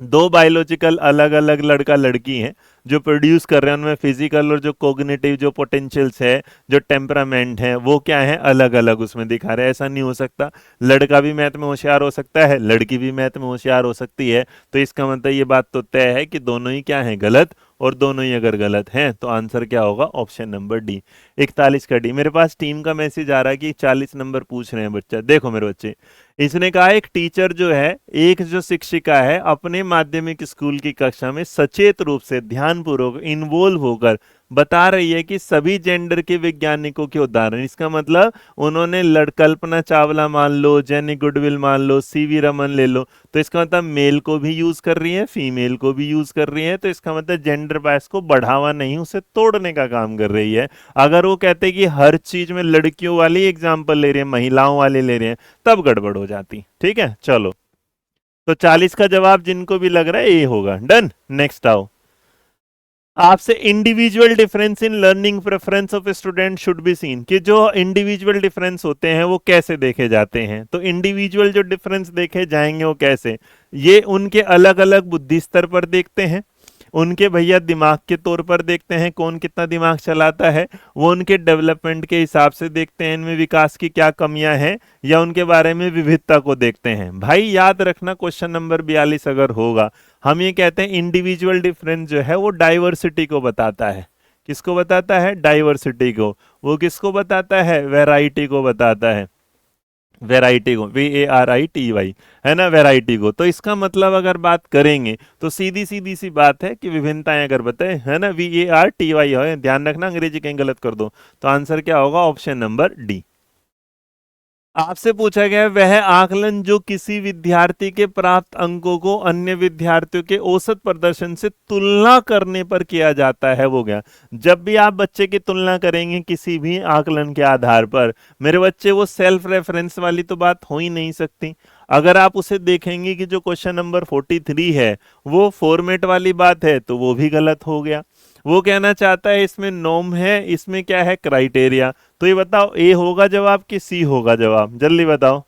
दो बायोलॉजिकल अलग अलग लड़का लड़की हैं जो प्रोड्यूस कर रहे हैं, उनमें फिजिकल और जो कोग्निटिव जो पोटेंशियल्स है, जो टेम्परामेंट है, वो क्या है, अलग अलग उसमें दिखा रहे हैं। ऐसा नहीं हो सकता लड़का भी मैथ में होशियार हो सकता है, लड़की भी मैथ में होशियार हो सकती है। तो इसका मतलब ये बात तो तय है कि दोनों ही क्या है, गलत। और दोनों ही अगर गलत हैं तो आंसर क्या होगा, ऑप्शन नंबर डी। 41 का डी। मेरे पास टीम का मैसेज आ रहा है कि 40 नंबर पूछ रहे हैं बच्चा। देखो मेरे बच्चे, इसने कहा एक टीचर जो है, एक जो शिक्षिका है, अपने माध्यमिक स्कूल की कक्षा में सचेत रूप से ध्यानपूर्वक इन्वॉल्व होकर बता रही है कि सभी जेंडर के वैज्ञानिकों के उदाहरण। इसका मतलब उन्होंने कल्पना चावला मान लो, जेनी गुडविल मान लो, सीवी रमन ले लो, तो इसका मतलब मेल को भी यूज कर रही है, फीमेल को भी यूज कर रही है। तो इसका मतलब जेंडर बायस को बढ़ावा नहीं, उसे तोड़ने का काम कर रही है। अगर वो कहते कि हर चीज में लड़कियों वाली एग्जाम्पल ले रहे हैं, महिलाओं वाले ले रहे हैं, तब गड़बड़ हो जाती। ठीक है, चलो। तो 40 का जवाब जिनको भी लग रहा है ए होगा। डन, नेक्स्ट आओ। आपसे individual difference in learning preference of student should be seen, कि जो इंडिविजुअल डिफरेंस होते हैं वो कैसे देखे जाते हैं। तो इंडिविजुअल जो डिफरेंस देखे जाएंगे वो कैसे, ये उनके अलग अलग बुद्धि स्तर पर देखते हैं, उनके भैया दिमाग के तौर पर देखते हैं, कौन कितना दिमाग चलाता है, वो उनके डेवलपमेंट के हिसाब से देखते हैं, इनमें विकास की क्या कमियां हैं, या उनके बारे में विविधता को देखते हैं। भाई याद रखना, क्वेश्चन नंबर 42 अगर होगा, हम ये कहते हैं इंडिविजुअल डिफरेंस जो है वो डाइवर्सिटी को बताता है। किसको बताता है, डाइवर्सिटी को। वो किसको बताता है, वैरायटी को बताता है। वेराइटी को, VARITY, है ना, वेराइटी को। तो इसका मतलब अगर बात करेंगे तो सीधी सीधी सी बात है कि विभिन्नताएं अगर बताए, है ना, VARTY है, ध्यान रखना अंग्रेजी कहीं गलत कर दो। तो आंसर क्या होगा, ऑप्शन नंबर डी। आपसे पूछा गया है, वह आकलन जो किसी विद्यार्थी के प्राप्त अंकों को अन्य विद्यार्थियों के औसत प्रदर्शन से तुलना करने पर किया जाता है, वो गया। जब भी आप बच्चे की तुलना करेंगे किसी भी आकलन के आधार पर, मेरे बच्चे, वो सेल्फ रेफरेंस वाली तो बात हो ही नहीं सकती। अगर आप उसे देखेंगे कि जो क्वेश्चन नंबर 43 है वो फॉर्मेट वाली बात है, तो वो भी गलत हो गया। वो कहना चाहता है इसमें नॉर्म है, इसमें क्या है, क्राइटेरिया। तो ये बताओ, ए होगा जवाब कि सी होगा जवाब, जल्दी बताओ।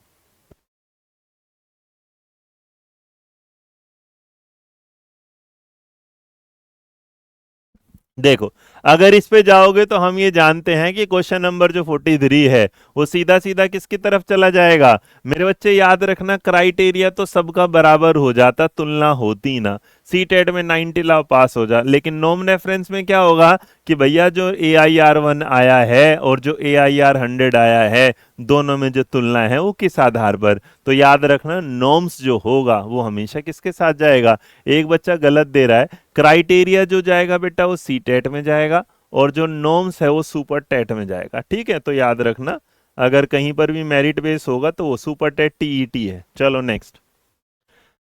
देखो, अगर इस पे जाओगे तो हम ये जानते हैं कि क्वेश्चन नंबर जो 43 है वो सीधा सीधा किसकी तरफ चला जाएगा। मेरे बच्चे याद रखना, क्राइटेरिया तो सबका बराबर हो जाता, तुलना होती ना। सी टेट में 90 लाओ पास हो जा, लेकिन नॉर्म रेफरेंस में क्या होगा कि भैया जो AIR 1 आया है और जो AIR 100 आया है, दोनों में जो तुलना है वो किस आधार पर। तो याद रखना, नॉर्म्स जो होगा वो हमेशा किसके साथ जाएगा। एक बच्चा गलत दे रहा है, क्राइटेरिया जो जाएगा बेटा वो सी टेट में जाएगा, और जो नॉर्म्स है वो सुपर टेट में जाएगा। ठीक है, तो याद रखना, अगर कहीं पर भी मेरिट बेस होगा तो वो सुपर टेट TET है। चलो नेक्स्ट।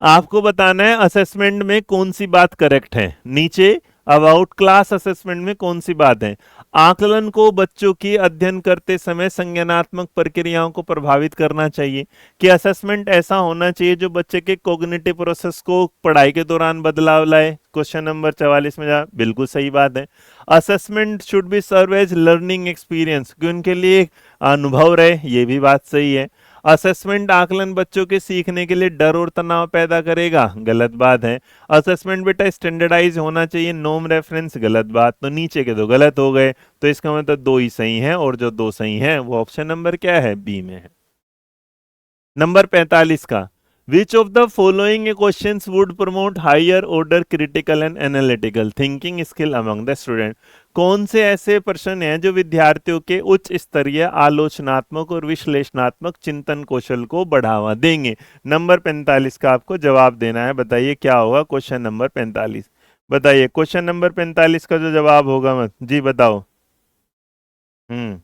आपको बताना है असेसमेंट में कौन सी बात करेक्ट है। नीचे अबाउट क्लास असेसमेंट में कौन सी बात है, आकलन को बच्चों की अध्ययन करते समय संज्ञानात्मक प्रक्रियाओं को प्रभावित करना चाहिए, कि असेसमेंट ऐसा होना चाहिए जो बच्चे के कॉग्निटिव प्रोसेस को पढ़ाई के दौरान बदलाव लाए। क्वेश्चन नंबर 44 में जा, बिल्कुल सही बात है। Assessment should be serve as learning experience, कि उनके लिए एक अनुभव रहे, ये भी बात सही है। असेसमेंट आकलन बच्चों के सीखने के लिए डर और तनाव पैदा करेगा, गलत बात है। असेसमेंट बेटा स्टैंडर्डाइज होना चाहिए, नॉर्म रेफरेंस, गलत बात। तो नीचे के दो गलत हो गए, तो इसका मतलब दो ही सही हैं, और जो दो सही हैं वो ऑप्शन नंबर क्या है, बी में है। नंबर 45 का, which of the following questions would promote higher order critical and analytical thinking skill among the student. कौन से ऐसे प्रश्न हैं जो विद्यार्थियों के उच्च स्तरीय आलोचनात्मक और विश्लेषणात्मक चिंतन कौशल को बढ़ावा देंगे। नंबर 45 का आपको जवाब देना है, बताइए क्या होगा क्वेश्चन नंबर 45। बताइए क्वेश्चन नंबर 45 का जो जवाब होगा, मत जी बताओ। हम्म।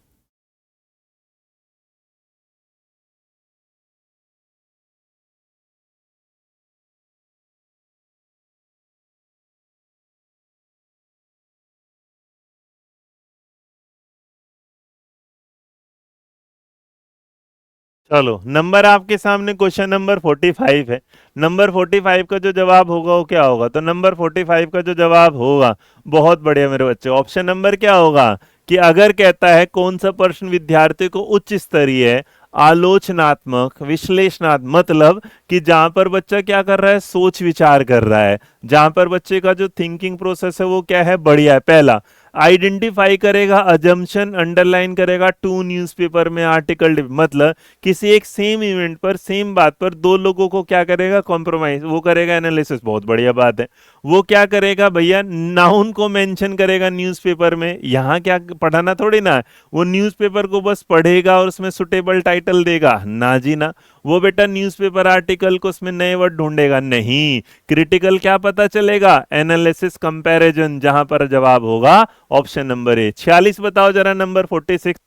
चलो नंबर आपके सामने क्वेश्चन नंबर 45 है। नंबर 45 का जो जवाब होगा वो क्या होगा? तो नंबर 45 का जो जवाब होगा, बहुत बढ़िया मेरे बच्चे, ऑप्शन नंबर क्या होगा कि अगर कहता है कौन सा प्रश्न विद्यार्थी को उच्च स्तरीय आलोचनात्मक विश्लेषणात्मक, मतलब कि जहां पर बच्चा क्या कर रहा है, सोच विचार कर रहा है, जहां पर बच्चे का जो थिंकिंग प्रोसेस है वो क्या है, बढ़िया है। पहला, आइडेंटिफाई करेगा अजम्पशन, अंडरलाइन करेगा टू न्यूज़पेपर में आर्टिकल, मतलब किसी एक सेम इवेंट पर सेम बात पर दो लोगों को क्या करेगा, कॉम्प्रोमाइज, वो करेगा एनालिसिस, बहुत बढ़िया बात है। वो क्या करेगा भैया, नाउन को मेंशन करेगा न्यूज़पेपर में, यहाँ क्या पढ़ाना थोड़ी ना, वो न्यूज़पेपर को बस पढ़ेगा और उसमें सुटेबल टाइटल देगा ना जी ना। वो बेटा न्यूज़पेपर आर्टिकल को उसमें नए वर्ड ढूंढेगा नहीं, क्रिटिकल क्या पता चलेगा, एनालिसिस कंपैरिजन, जहां पर जवाब होगा ऑप्शन नंबर ए। 46 बताओ जरा, नंबर 46।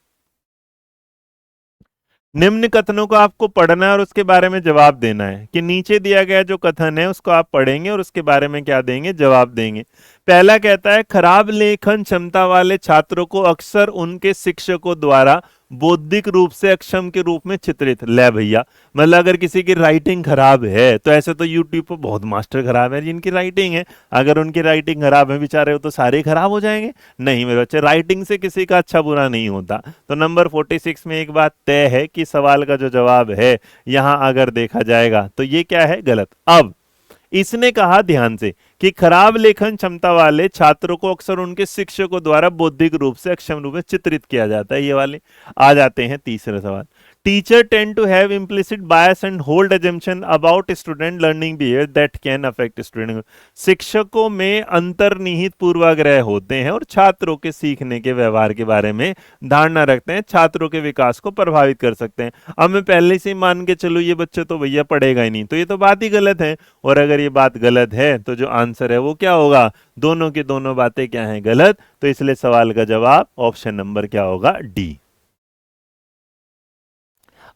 निम्न कथनों को आपको पढ़ना है और उसके बारे में जवाब देना है, कि नीचे दिया गया जो कथन है उसको आप पढ़ेंगे और उसके बारे में क्या देंगे, जवाब देंगे। पहला कहता है खराब लेखन क्षमता वाले छात्रों को अक्सर उनके शिक्षकों द्वारा बौद्धिक रूप से अक्षम के रूप में चित्रित, ले भैया, मतलब अगर किसी की राइटिंग खराब है तो ऐसे तो यूट्यूब पर बहुत मास्टर खराब है जिनकी राइटिंग है, अगर उनकी राइटिंग खराब है बेचारे हो तो सारे खराब हो जाएंगे? नहीं मेरे बच्चे, राइटिंग से किसी का अच्छा बुरा नहीं होता। तो नंबर 46 में एक बात तय है कि सवाल का जो जवाब है यहां अगर देखा जाएगा तो ये क्या है, गलत। अब इसने कहा ध्यान से कि खराब लेखन क्षमता वाले छात्रों को अक्सर उनके शिक्षकों द्वारा बौद्धिक रूप से अक्षम रूप में चित्रित किया जाता है, ये वाले। आ जाते हैं तीसरे सवाल। Teacher tend to have implicit bias and hold assumption about student learning behaviour that can affect student. शिक्षकों में अंतर्निहित पूर्वाग्रह होते हैं और छात्रों के सीखने के व्यवहार के बारे में धारणा रखते हैं, छात्रों के विकास को प्रभावित कर सकते हैं। अब मैं पहले से ही मान के चलूँ ये बच्चे तो भैया पढ़ेगा ही नहीं, तो ये तो बात ही गलत है। और अगर ये बात गलत है तो जो आंसर है वो क्या होगा, दोनों की दोनों बातें क्या हैं, गलत। तो इसलिए सवाल का जवाब ऑप्शन नंबर क्या होगा, डी।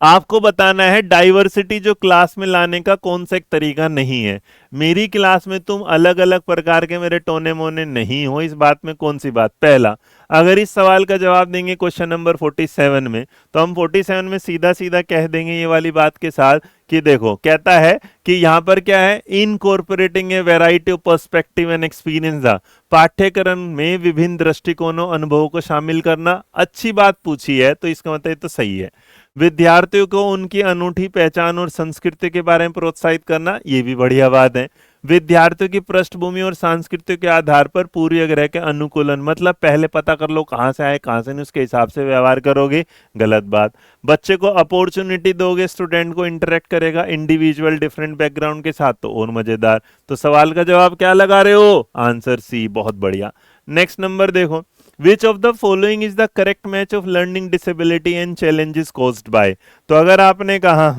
आपको बताना है डाइवर्सिटी जो क्लास में लाने का कौन सा एक तरीका नहीं है। मेरी क्लास में तुम अलग अलग प्रकार के मेरे टोने मोने नहीं हो, इस बात में कौन सी बात? पहला, अगर इस सवाल का जवाब देंगे क्वेश्चन नंबर 47 में, तो हम 47 में सीधा सीधा कह देंगे ये वाली बात के साथ कि देखो कहता है कि यहां पर क्या है, incorporating A variety of perspective and experience, पाठ्यक्रम में विभिन्न दृष्टिकोणों अनुभवों को शामिल करना, अच्छी बात पूछी है तो इसका मतलब ये तो सही है। विद्यार्थियों को उनकी अनूठी पहचान और संस्कृति के बारे में प्रोत्साहित करना, ये भी बढ़िया बात है। विद्यार्थियों की पृष्ठभूमि और संस्कृति के आधार पर पूर्व ग्रह के अनुकूलन, मतलब पहले पता कर लो कहाँ से आए कहाँ से नहीं, उसके हिसाब से व्यवहार करोगे, गलत बात। बच्चे को अपॉर्चुनिटी दोगे, स्टूडेंट को इंटरेक्ट करेगा इंडिविजुअल डिफरेंट बैकग्राउंड के साथ, तो और मजेदार। तो सवाल का जवाब क्या लगा रहे हो, आंसर सी, बहुत बढ़िया। नेक्स्ट नंबर देखो, विच of the following is the correct match of learning disability and challenges caused by. तो अगर आपने कहा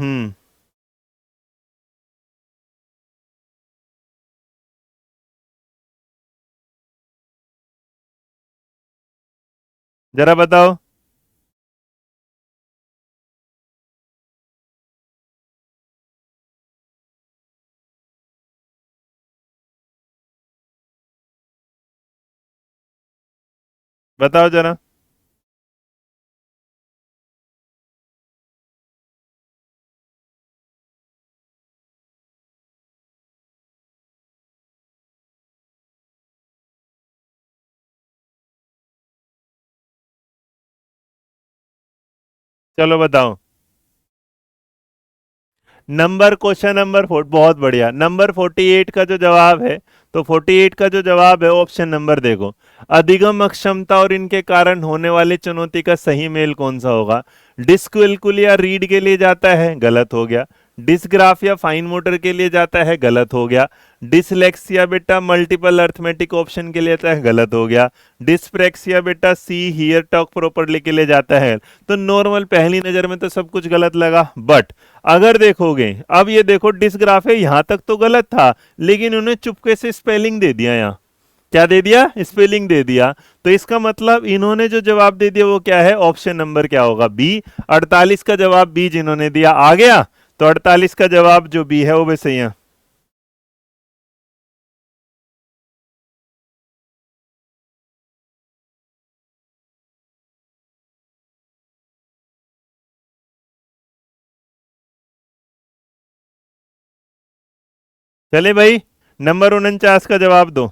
जरा बताओ। बताओ जरा। चलो बताओ। नंबर क्वेश्चन नंबर फोर, बहुत बढ़िया, नंबर 48 का जो जवाब है, तो 48 का जो जवाब है ऑप्शन नंबर देखो, अधिगम अक्षमता और इनके कारण होने वाली चुनौती का सही मेल कौन सा होगा। डिस्क्वेलकुलिया रीड के लिए जाता है, गलत हो गया। डिसग्राफिया फाइन मोटर के लिए जाता है, गलत हो गया। डिसलेक्सिया बेटा मल्टीपल अर्थमेटिक ऑप्शन के लिए जाता है, गलत हो गया। डिस्प्रेक्सिया बेटा सी हियर टॉक प्रॉपरली के लिए जाता है। तो नॉर्मल पहली नजर में तो सब कुछ गलत लगा, बट अगर देखोगे, अब ये देखो डिसग्राफिया यहां तक तो गलत था, लेकिन उन्हें चुपके से स्पेलिंग दे दिया, यहाँ क्या दे दिया, स्पेलिंग दे दिया। तो इसका मतलब इन्होंने जो जवाब दे दिया वो क्या है, ऑप्शन नंबर क्या होगा, बी। 48 का जवाब बी जिन्होंने दिया आ गया, तो 48 का जवाब जो बी है वो भी सही है। चले भाई, नंबर 49 का जवाब दो।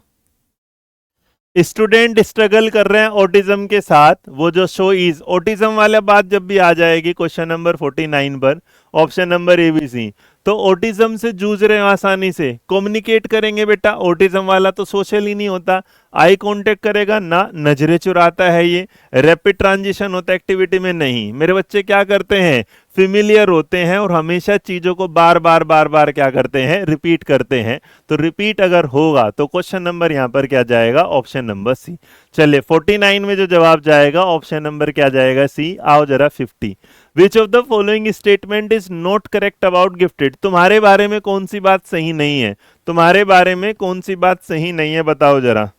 स्टूडेंट स्ट्रगल कर रहे हैं ऑटिज्म के साथ, वो जो शो इज ऑटिज्म वाला बात जब भी आ जाएगी क्वेश्चन नंबर 49 पर, option number A B C, तो ऑटिज्म से जूझ रहे हैं आसानी से, कम्युनिकेट करेंगे बेटा, ऑटिज्म वाला तो सोशल ही नहीं होता, आई कांटेक्ट करेगा ना, नजरें चुराता है ये, रैपिड ट्रांजिशन होता है एक्टिविटी में, नहीं, मेरे बच्चे क्या करते हैं, फिमिलियर होते हैं और हमेशा चीजों को बार बार बार बार क्या करते हैं, रिपीट करते हैं। तो रिपीट अगर होगा तो क्वेश्चन नंबर यहां पर क्या जाएगा, ऑप्शन नंबर सी। चलिए 49 में जो जवाब जाएगा ऑप्शन नंबर क्या जाएगा, सी। आओ जरा 50, विच of the following statement is not correct about gifted, तुम्हारे बारे में कौन सी बात सही नहीं है, तुम्हारे बारे में कौन सी बात सही नहीं है, बताओ जरा।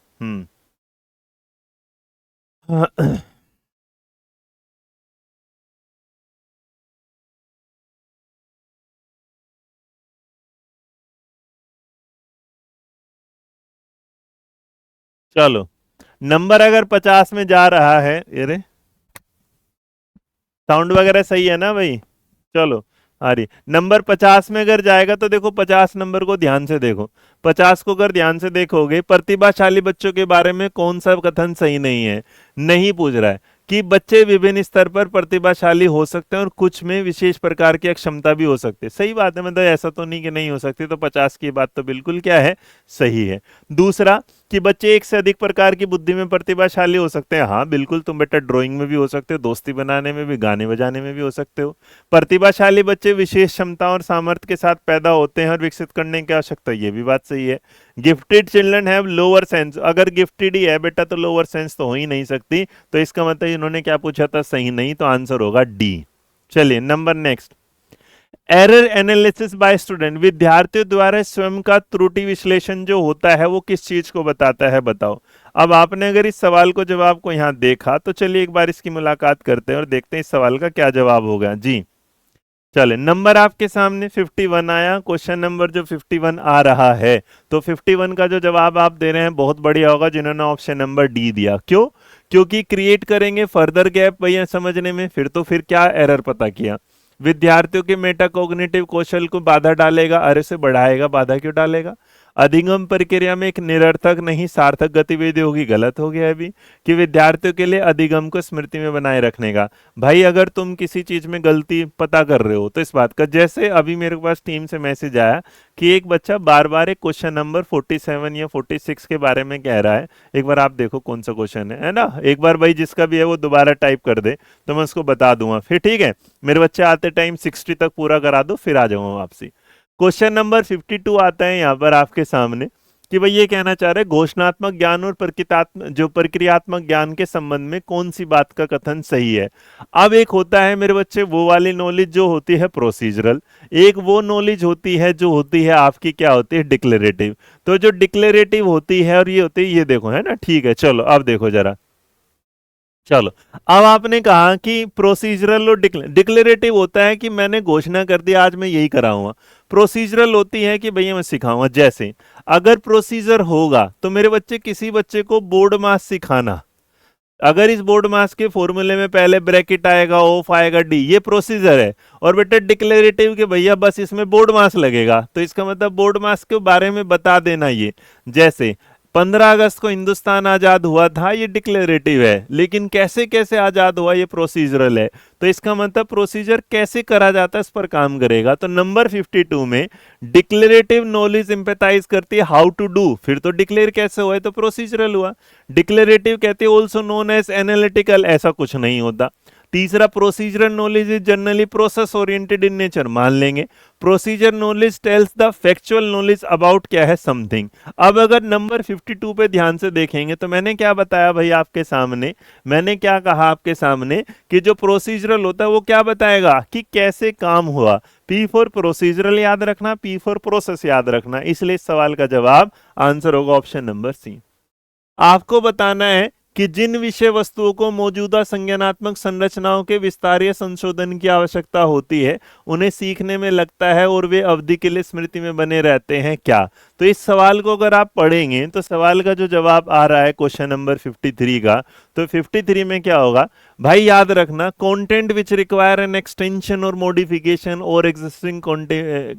चलो, नंबर अगर 50 में जा रहा है, अरे साउंड वगैरह सही है ना भाई, चलो, आ रही, नंबर 50 में अगर जाएगा तो देखो 50 नंबर को ध्यान से देखो, 50 को अगर ध्यान से देखोगे, प्रतिभाशाली बच्चों के बारे में कौन सा कथन सही नहीं है, नहीं पूछ रहा है कि बच्चे विभिन्न स्तर पर प्रतिभाशाली हो सकते हैं और कुछ में विशेष प्रकार की अक्षमता भी हो सकती है, सही बात है, मतलब ऐसा तो नहीं कि नहीं हो सकती, तो 50 की बात तो बिल्कुल क्या है, सही है। दूसरा, कि बच्चे एक से अधिक प्रकार की बुद्धि में प्रतिभाशाली हो सकते हैं, हाँ बिल्कुल, तुम बेटा ड्राइंग में भी हो सकते हो, दोस्ती बनाने में भी, गाने बजाने में भी हो सकते हो। प्रतिभाशाली बच्चे विशेष क्षमता और सामर्थ्य के साथ पैदा होते हैं और विकसित करने की आवश्यकता, ये भी बात सही है। Gifted children have lower sense, अगर गिफ्टेड ही है बेटा तो लोअर सेंस तो हो ही नहीं सकती, तो इसका मतलब इन्होंने क्या पूछा था, सही नहीं, तो आंसर होगा डी। चलिए number next, error analysis bye student, विद्यार्थियों द्वारा स्वयं का त्रुटि विश्लेषण जो होता है वो किस चीज को बताता है, बताओ। अब आपने अगर इस सवाल को जवाब को यहां देखा तो चलिए एक बार इसकी मुलाकात करते हैं और देखते हैं इस सवाल का क्या जवाब होगा जी। चले, नंबर आपके सामने 51 आया, क्वेश्चन नंबर जो 51 आ रहा है, तो 51 का जो जवाब आप दे रहे हैं बहुत बढ़िया होगा जिन्होंने ऑप्शन नंबर डी दिया, क्यों, क्योंकि क्रिएट करेंगे फर्दर गैप भैया समझने में, फिर क्या एरर पता किया, विद्यार्थियों के मेटाकोग्निटिव कौशल को बाधा डालेगा, अरे से बढ़ाएगा, बाधा क्यों डालेगा, अधिगम प्रक्रिया में एक निरर्थक नहीं सार्थक गतिविधि होगी, गलत हो गया अभी, कि विद्यार्थियों के लिए अधिगम को स्मृति में बनाए रखने का, भाई अगर तुम किसी चीज में गलती पता कर रहे हो तो इस बात का, जैसे अभी मेरे पास टीम से मैसेज आया कि एक बच्चा बार बार एक क्वेश्चन नंबर 47 या 46 के बारे में कह रहा है, एक बार आप देखो कौन सा क्वेश्चन है ना, एक बार भाई जिसका भी है वो दोबारा टाइप कर दे तो मैं उसको बता दूंगा, फिर ठीक है, मेरे बच्चे आते टाइम 60 तक पूरा करा दो फिर आ जाऊंगा वापसी। क्वेश्चन नंबर 52 आता है यहाँ पर आपके सामने, कि भाई ये कहना चाह रहे हैं घोषणात्मक ज्ञान और प्रक्रियात्मक ज्ञान के संबंध में कौन सी बात का कथन सही है। अब एक होता है मेरे बच्चे वो वाली नॉलेज जो होती है प्रोसीजरल, एक वो नॉलेज होती है जो होती है आपकी क्या होती है, डिक्लेरेटिव। तो जो डिक्लेरेटिव होती है और ये होती है, ये देखो है ना, ठीक है, चलो अब देखो जरा, चलो, अब आपने कहा कि प्रोसीजरल और डिक्लेरेटिव होता है कि मैंने घोषणा कर दी आज मैं यही कराऊंगा, प्रोसीजरल होती है कि भैया मैं सिखाऊंगा, जैसे अगर प्रोसीजर होगा तो मेरे बच्चे किसी बच्चे को बोर्ड मास सिखाना, अगर इस बोर्ड मास के फॉर्मूले में पहले ब्रैकेट आएगा, ऑफ आएगा, डी, ये प्रोसीजर है, और बेटा डिक्लेरेटिव के भैया बस इसमें बोर्ड मास लगेगा, तो इसका मतलब बोर्ड मास के बारे में बता देना, ये जैसे 15 अगस्त को हिंदुस्तान आजाद हुआ था, ये डिक्लेरेटिव है, लेकिन कैसे कैसे आजाद हुआ ये प्रोसीजरल है, तो इसका मतलब प्रोसीजर कैसे करा जाता है इस पर काम करेगा। तो नंबर 52 में डिक्लेरेटिव नॉलेज एम्पैथाइज करती है हाउ टू डू, फिर तो डिक्लेयर कैसे हुआ है तो प्रोसीजरल हुआ। डिक्लेरेटिव कहते हैं ऑल्सो नोन एज एनालिटिकल, ऐसा कुछ नहीं होता। तीसरा, procedural knowledge is generally process oriented in nature, मान लेंगे। Procedure knowledge tells the factual knowledge about क्या है, समथिंग। अब अगर नंबर 52 पे ध्यान से देखेंगे तो मैंने क्या बताया भाई आपके सामने, मैंने क्या कहा आपके सामने कि जो प्रोसीजरल होता है वो क्या बताएगा कि कैसे काम हुआ, पी फॉर प्रोसीजरल याद रखना, पी फॉर प्रोसेस याद रखना, इसलिए इस सवाल का जवाब आंसर होगा ऑप्शन नंबर सी। आपको बताना है कि जिन विषय वस्तुओं को मौजूदा संज्ञानात्मक संरचनाओं के विस्तारीय संशोधन की आवश्यकता होती है उन्हें सीखने में लगता है और वे अवधि के लिए स्मृति में बने रहते हैं क्या, तो इस सवाल को अगर आप पढ़ेंगे तो सवाल का जो जवाब आ रहा है क्वेश्चन नंबर 53 का, तो 53 में क्या होगा भाई, याद रखना, content which require an extension और मॉडिफिकेशन और existing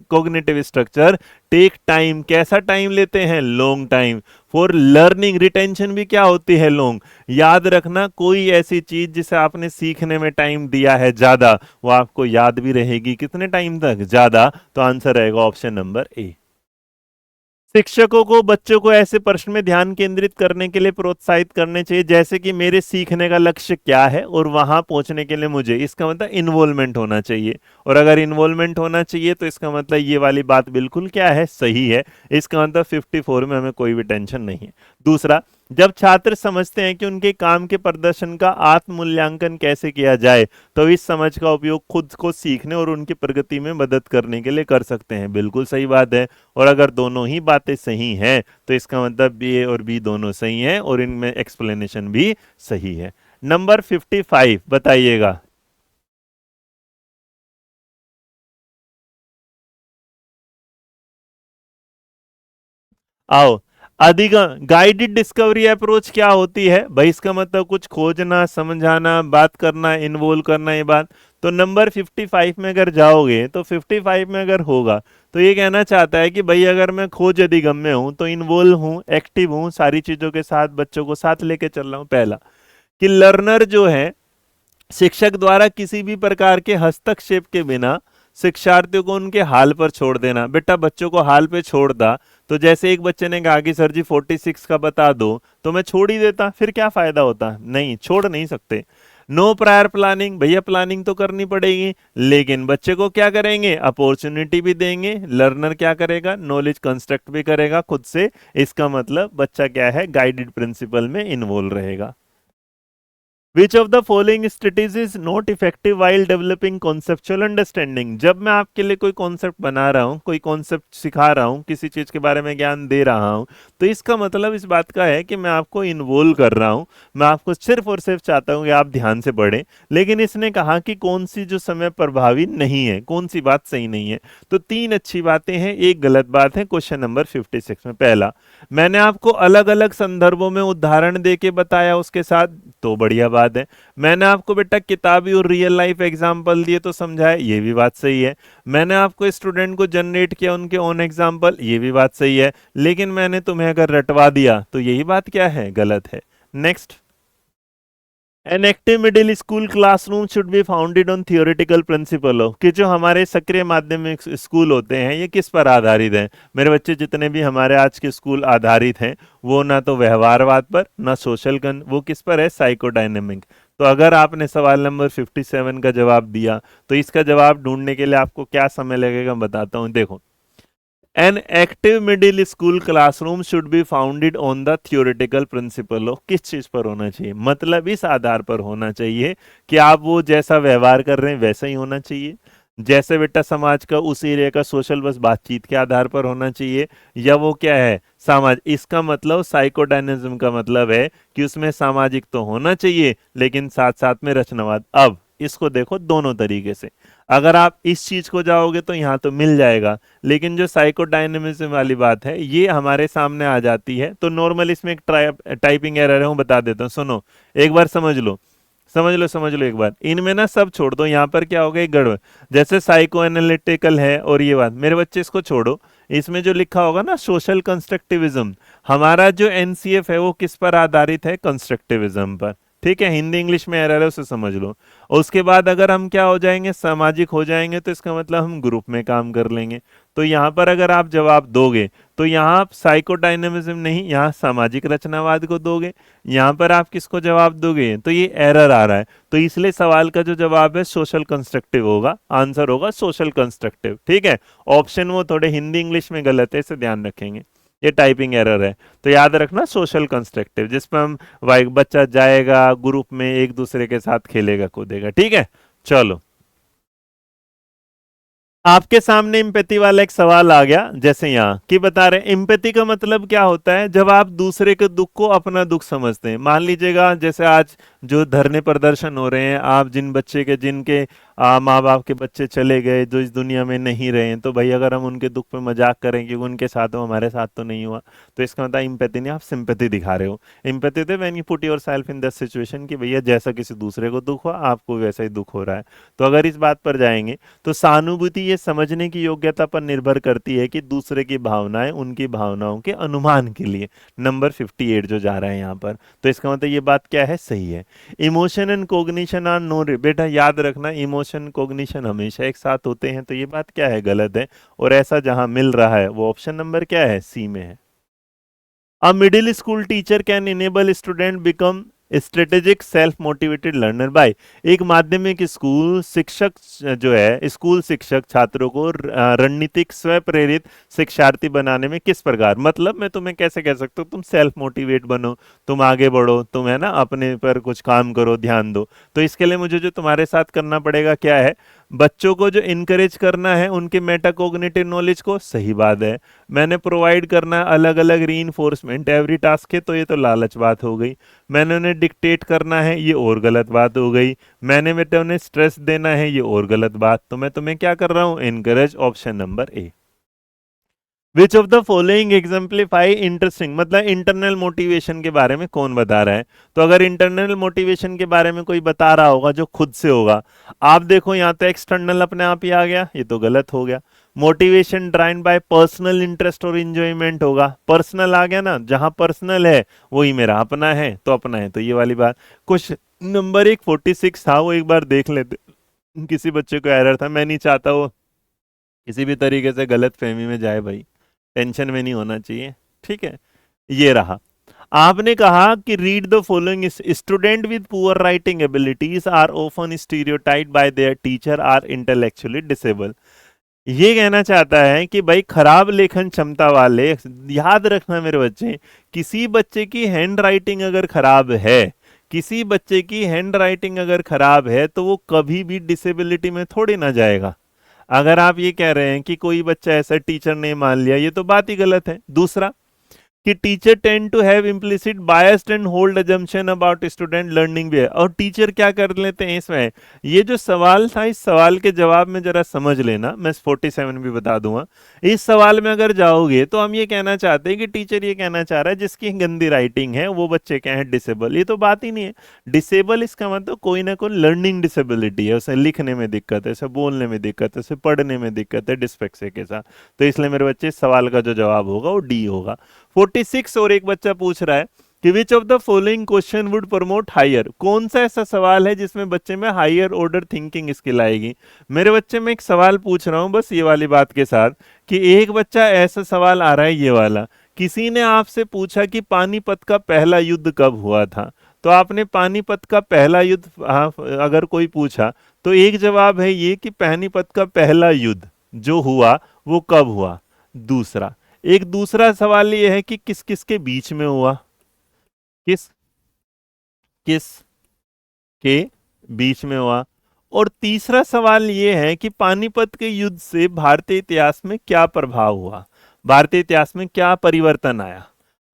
cognitive structure take time. कैसा टाइम लेते हैं? Long time. For learning, retention भी क्या होती है? लॉन्ग। याद रखना, कोई ऐसी चीज जिसे आपने सीखने में टाइम दिया है ज्यादा, वो आपको याद भी रहेगी कितने टाइम तक? ज्यादा। तो आंसर रहेगा ऑप्शन नंबर ए। शिक्षकों को बच्चों को ऐसे प्रश्न में ध्यान केंद्रित करने के लिए प्रोत्साहित करने चाहिए जैसे कि मेरे सीखने का लक्ष्य क्या है और वहां पहुंचने के लिए मुझे, इसका मतलब इन्वॉल्वमेंट होना चाहिए। और अगर इन्वॉल्वमेंट होना चाहिए तो इसका मतलब ये वाली बात बिल्कुल क्या है? सही है। इसका मतलब 54 में हमें कोई भी टेंशन नहीं है। दूसरा, जब छात्र समझते हैं कि उनके काम के प्रदर्शन का आत्म मूल्यांकन कैसे किया जाए, तो इस समझ का उपयोग खुद को सीखने और उनकी प्रगति में मदद करने के लिए कर सकते हैं। बिल्कुल सही बात है। और अगर दोनों ही बातें सही हैं तो इसका मतलब ए और बी दोनों सही हैं और इनमें एक्सप्लेनेशन भी सही है। नंबर 55 बताइएगा। आओ, अधिगम गाइडेड डिस्कवरी अप्रोच क्या होती है भाई? इसका मतलब कुछ खोजना, समझाना, बात करना, इन्वॉल्व करना, ये बात। तो नंबर 55 में अगर जाओगे तो 55 में अगर होगा तो ये कहना चाहता है कि भाई अगर मैं खोज अधिगम में हूं तो इन्वॉल्व हूं, एक्टिव हूं, सारी चीजों के साथ बच्चों को साथ लेके चल रहा हूं। पहला कि लर्नर जो है, शिक्षक द्वारा किसी भी प्रकार के हस्तक्षेप के बिना शिक्षार्थियों को उनके हाल पर छोड़ देना। बेटा बच्चों को हाल पे छोड़ दा, तो जैसे एक बच्चे ने कहा कि सर जी 46 का बता दो, तो मैं छोड़ ही देता, फिर क्या फायदा होता? नहीं, छोड़ नहीं सकते। नो प्रायर प्लानिंग, भैया प्लानिंग तो करनी पड़ेगी, लेकिन बच्चे को क्या करेंगे? अपॉर्चुनिटी भी देंगे। लर्नर क्या करेगा? नॉलेज कंस्ट्रक्ट भी करेगा खुद से। इसका मतलब बच्चा क्या है? गाइडेड प्रिंसिपल में इन्वॉल्व रहेगा। विच of the following strategies is not effective while developing conceptual understanding? जब मैं आपके लिए कोई कॉन्सेप्ट बना रहा हूं, कोई कॉन्सेप्ट सिखा रहा हूं, किसी चीज के बारे में ज्ञान दे रहा हूं, तो इसका मतलब इस बात का है कि मैं आपको इन्वॉल्व कर रहा हूं। मैं आपको सिर्फ और सिर्फ चाहता हूं कि आप ध्यान से पढ़ें। लेकिन इसने कहा कि कौन सी जो समय प्रभावी नहीं है, कौन सी बात सही नहीं है। तो तीन अच्छी बातें हैं, एक गलत बात है क्वेश्चन नंबर 56 में। पहला, मैंने आपको अलग अलग संदर्भों में उदाहरण देके बताया उसके साथ, तो बढ़िया बात है। मैंने आपको बेटा किताबी और रियल लाइफ एग्जांपल दिए तो समझाया, ये भी बात सही है। मैंने आपको स्टूडेंट को जनरेट किया उनके ओन एग्जांपल, ये भी बात सही है। लेकिन मैंने तुम्हें अगर रटवा दिया तो यही बात क्या है? गलत है। Next, an active middle school classroom should be founded on theoretical principle हो, कि जो हमारे सक्रिय माध्यमिक स्कूल होते हैं ये किस पर आधारित हैं? मेरे बच्चे जितने भी हमारे आज के स्कूल आधारित हैं वो ना तो व्यवहारवाद पर, ना सोशल गन, वो किस पर है? साइकोडायनेमिक। तो अगर आपने सवाल नंबर 57 का जवाब दिया तो इसका जवाब ढूंढने के लिए आपको क्या समय लगेगा बताता हूं। देखो, N active middle school classroom should be founded on the theoretical principle of, किस चीज पर होना चाहिए? मतलब इस आधार पर होना चाहिए कि आप वो जैसा व्यवहार कर रहे हैं वैसा ही होना चाहिए। जैसे बेटा समाज का उस एरिया का सोशल बस बातचीत के आधार पर होना चाहिए, या वो क्या है? समाज। इसका मतलब साइकोडायनिज्म का मतलब है कि उसमें सामाजिक तो होना चाहिए लेकिन साथ साथ में रचनावाद। अब इसको देखो दोनों तरीके से। अगर आप इस चीज को जाओगे तो यहां तो मिल जाएगा, लेकिन जो साइकोडायनेमिज्म वाली बात है ये हमारे सामने आ जाती है। तो नॉर्मल इसमें एक टाइपिंग एरर है, वो बता देता हूँ, सुनो एक बार, समझ लो समझ लो एक बार। इनमें ना सब छोड़ दो, यहाँ पर क्या होगा? एक गड़बड़। जैसे साइको एनालिटिकल है और ये बात, मेरे बच्चे इसको छोड़ो। इसमें जो लिखा होगा ना सोशल कंस्ट्रक्टिविज्म, हमारा जो एनसीएफ है वो किस पर आधारित है? कंस्ट्रक्टिविज्म पर। ठीक है, हिंदी इंग्लिश में एरर है उसे समझ लो। और उसके बाद अगर हम क्या हो जाएंगे? सामाजिक हो जाएंगे, तो इसका मतलब हम ग्रुप में काम कर लेंगे। तो यहाँ पर अगर आप जवाब दोगे तो यहाँ आप साइकोडायनेमिज्म नहीं, यहाँ सामाजिक रचनावाद को दोगे। यहाँ पर आप किसको जवाब दोगे? तो ये एरर आ रहा है। तो इसलिए सवाल का जो जवाब है सोशल कंस्ट्रक्टिव होगा, आंसर होगा सोशल कंस्ट्रक्टिव। ठीक है, ऑप्शन वो थोड़े हिंदी इंग्लिश में गलत है, इसे ध्यान रखेंगे, ये टाइपिंग एरर है। तो याद रखना सोशल कंस्ट्रक्टिव, जिसमें हम बच्चा जाएगा ग्रुप में एक दूसरे के साथ खेलेगा कूदेगा। ठीक है, चलो आपके सामने इम्पैथी वाला एक सवाल आ गया। जैसे यहाँ की बता रहे हैं, इम्पैथी का मतलब क्या होता है? जब आप दूसरे के दुख को अपना दुख समझते हैं। मान लीजिएगा जैसे आज जो धरने प्रदर्शन हो रहे हैं, आप जिन बच्चे के जिनके माँ बाप के बच्चे चले गए जो इस दुनिया में नहीं रहे हैं, तो भाई अगर हम उनके दुख पे मजाक करें कि उनके साथ हो हमारे साथ तो नहीं हुआ, तो इसका मतलब इम्पैथी नहीं, आप सिंपैथी दिखा रहे हो। इम्पैथी थे when you put your self in the situation कि भैया जैसा किसी दूसरे को दुख हुआ आपको वैसा ही दुख हो रहा है। तो अगर इस बात पर जाएंगे तो सहानुभूति ये समझने की योग्यता पर निर्भर करती है कि दूसरे की भावनाएं उनकी भावनाओं के अनुमान के लिए। नंबर 58 जो जा रहा है यहाँ पर, तो इसका मतलब ये बात क्या है, सही है। Emotion and cognition are no, बेटा याद रखना इमोशन कोग्निशन हमेशा एक साथ होते हैं, तो ये बात क्या है, गलत है। और ऐसा जहां मिल रहा है वो ऑप्शन नंबर क्या है, सी में है। A middle school teacher can enable student become strategic self motivated learner by. एक माध्यमिक स्कूल शिक्षक जो है, स्कूल शिक्षक छात्रों को रणनीतिक स्व प्रेरित शिक्षार्थी बनाने में किस प्रकार, मतलब मैं तुम्हें कैसे कह सकता हूँ तुम सेल्फ मोटिवेट बनो, तुम आगे बढ़ो, तुम है ना अपने पर कुछ काम करो, ध्यान दो। तो इसके लिए मुझे जो तुम्हारे साथ करना पड़ेगा क्या है, बच्चों को जो इनकरेज करना है उनके मेटाकोग्निटिव नॉलेज को, सही बात है। मैंने प्रोवाइड करना अलग अलग रीइंफोर्समेंट एवरी टास्क के, तो ये तो लालच बात हो गई। मैंने उन्हें डिक्टेट करना है, ये और गलत बात हो गई। मैंने बेटा उन्हें स्ट्रेस देना है, ये और गलत बात। तो मैं तुम्हें क्या कर रहा हूं, encourage, option number a. Which of the following exemplify interesting, मतलब इंटरनल मोटिवेशन के बारे में कौन बता रहा है। तो अगर इंटरनल मोटिवेशन के बारे में कोई बता रहा होगा जो खुद से होगा, आप देखो यहाँ तो एक्सटर्नल अपने आप ही आ गया, ये तो गलत हो गया। Motivation driven by personal interest और इंजॉयमेंट होगा, पर्सनल आ गया ना, जहां पर्सनल है वही मेरा अपना है, तो अपना है, तो ये वाली बात। कुछ नंबर एक 46 था, वो एक बार देख लेते, किसी बच्चे को एरर था, मैं नहीं चाहता वो किसी भी तरीके से गलत फहमी में जाए भाई, टेंशन में नहीं होना चाहिए, ठीक है। ये रहा, आपने कहा कि read the following, student with poor writing abilities are often stereotyped by their teacher are intellectually disable. ये कहना चाहता है कि भाई खराब लेखन क्षमता वाले, याद रखना मेरे बच्चे, किसी बच्चे की हैंड राइटिंग अगर खराब है, किसी बच्चे की हैंड राइटिंग अगर खराब है तो वो कभी भी डिसेबिलिटी में थोड़ी ना जाएगा। अगर आप ये कह रहे हैं कि कोई बच्चा ऐसा टीचर ने मान लिया, ये तो बात ही गलत है। दूसरा कि teacher tend to have implicit biased and hold assumption about student learning behaviour, और टीचर क्या कर लेते हैं इसमें, ये जो सवाल था इस सवाल के जवाब में जरा समझ लेना, मैं 47 भी बता दूंगा। इस सवाल में अगर जाओगे तो हम ये कहना चाहते हैं कि टीचर ये कहना चाह रहा है जिसकी गंदी राइटिंग है वो बच्चे क्या है, डिसेबल। ये तो बात ही नहीं है। डिसेबल इसका मतलब कोई ना कोई लर्निंग डिसेबिलिटी है, उसे लिखने में दिक्कत है, उसे बोलने में दिक्कत है, उसे पढ़ने में दिक्कत है, डिस्पेक्सिया के साथ। तो इसलिए मेरे बच्चे इस सवाल का जो जवाब होगा वो डी होगा। 46 और एक बच्चा पूछ रहा है कि which of the following question would promote higher, कौन सा ऐसा सवाल है जिसमें बच्चे में हायर ऑर्डर थिंकिंग स्किल आएगी। मेरे बच्चे में एक सवाल पूछ रहा हूं बस ये वाली बात के साथ, कि एक बच्चा ऐसा सवाल आ रहा है ये वाला, किसी ने आपसे पूछा कि पानीपत का पहला युद्ध कब हुआ था, तो आपने पानीपत का पहला युद्ध, अगर कोई पूछा तो एक जवाब है ये कि पानीपत का पहला युद्ध जो हुआ वो कब हुआ। दूसरा, एक दूसरा सवाल ये है कि किस किस के बीच में हुआ, किस किस के बीच में हुआ। और तीसरा सवाल ये है कि पानीपत के युद्ध से भारतीय इतिहास में क्या प्रभाव हुआ, भारतीय इतिहास में क्या परिवर्तन आया,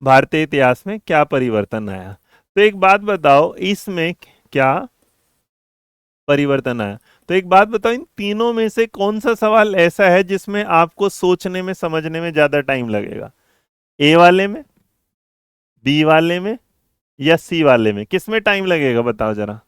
भारतीय इतिहास में क्या परिवर्तन आया। तो एक बात बताओ इसमें क्या परिवर्तन आया। तो एक बात बताओ, इन तीनों में से कौन सा सवाल ऐसा है जिसमें आपको सोचने में समझने में ज्यादा टाइम लगेगा, ए वाले में, बी वाले में, या सी वाले में, किसमें टाइम लगेगा बताओ जरा।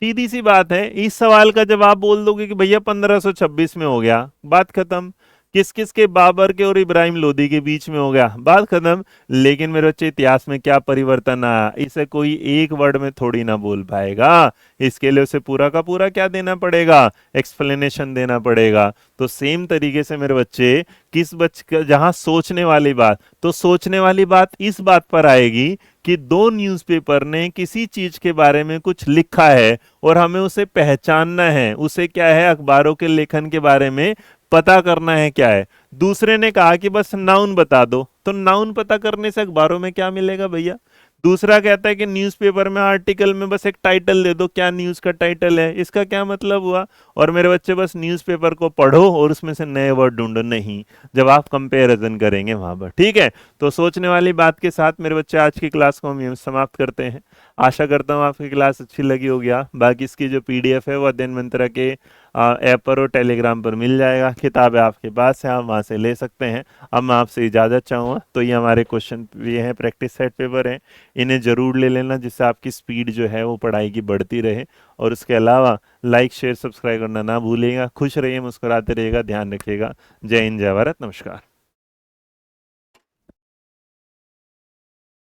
सीधी सी बात है, इस सवाल का जवाब बोल दोगे कि भैया 1526 में हो गया, बात खत्म। किस किस के, बाबर के और इब्राहिम लोदी के बीच में हो गया, बात खत्म। लेकिन मेरे बच्चे इतिहास में क्या परिवर्तन आया, इसे कोई एक वर्ड में थोड़ी ना बोल पाएगा, इसके लिए उसे पूरा का पूरा क्या देना पड़ेगा, एक्सप्लेनेशन देना पड़ेगा। तो सेम तरीके से मेरे बच्चे, किस बच्चे जहां सोचने वाली बात, तो सोचने वाली बात इस बात पर आएगी कि दो न्यूज़पेपर ने किसी चीज के बारे में कुछ लिखा है और हमें उसे पहचानना है, उसे क्या है, अखबारों के लेखन के बारे में पता करना है क्या है। दूसरे ने कहा कि बस नाउन बता दो, तो नाउन पता करने से अखबारों में क्या मिलेगा भैया, दूसरा कहता है कि न्यूज़पेपर में आर्टिकल में बस एक टाइटल दे दो, क्या न्यूज़ का टाइटल है, इसका क्या मतलब हुआ? और मेरे बच्चे बस न्यूज़पेपर को पढ़ो और उसमें से नए वर्ड ढूंढो, नहीं, जब आप कंपैरिजन करेंगे वहां पर। ठीक है, तो सोचने वाली बात के साथ मेरे बच्चे आज की क्लास को हम यहीं समाप्त करते हैं। आशा करता हूँ आपकी क्लास अच्छी लगी होगी। बाकी इसकी जो पीडीएफ है वो अध्ययन मंत्रा के ऐप पर और टेलीग्राम पर मिल जाएगा। किताबें आपके पास है, आप वहाँ से ले सकते हैं। अब मैं आपसे इजाज़त चाहूँगा। तो ये हमारे क्वेश्चन ये हैं, प्रैक्टिस सेट पेपर हैं, इन्हें ज़रूर ले लेना, जिससे आपकी स्पीड जो है वो पढ़ाई की बढ़ती रहे। और उसके अलावा लाइक शेयर सब्सक्राइब करना ना भूलिएगा। खुश रहिए, मुस्कुराते रहिएगा, ध्यान रखिएगा। जय हिंद, जय भारत, नमस्कार।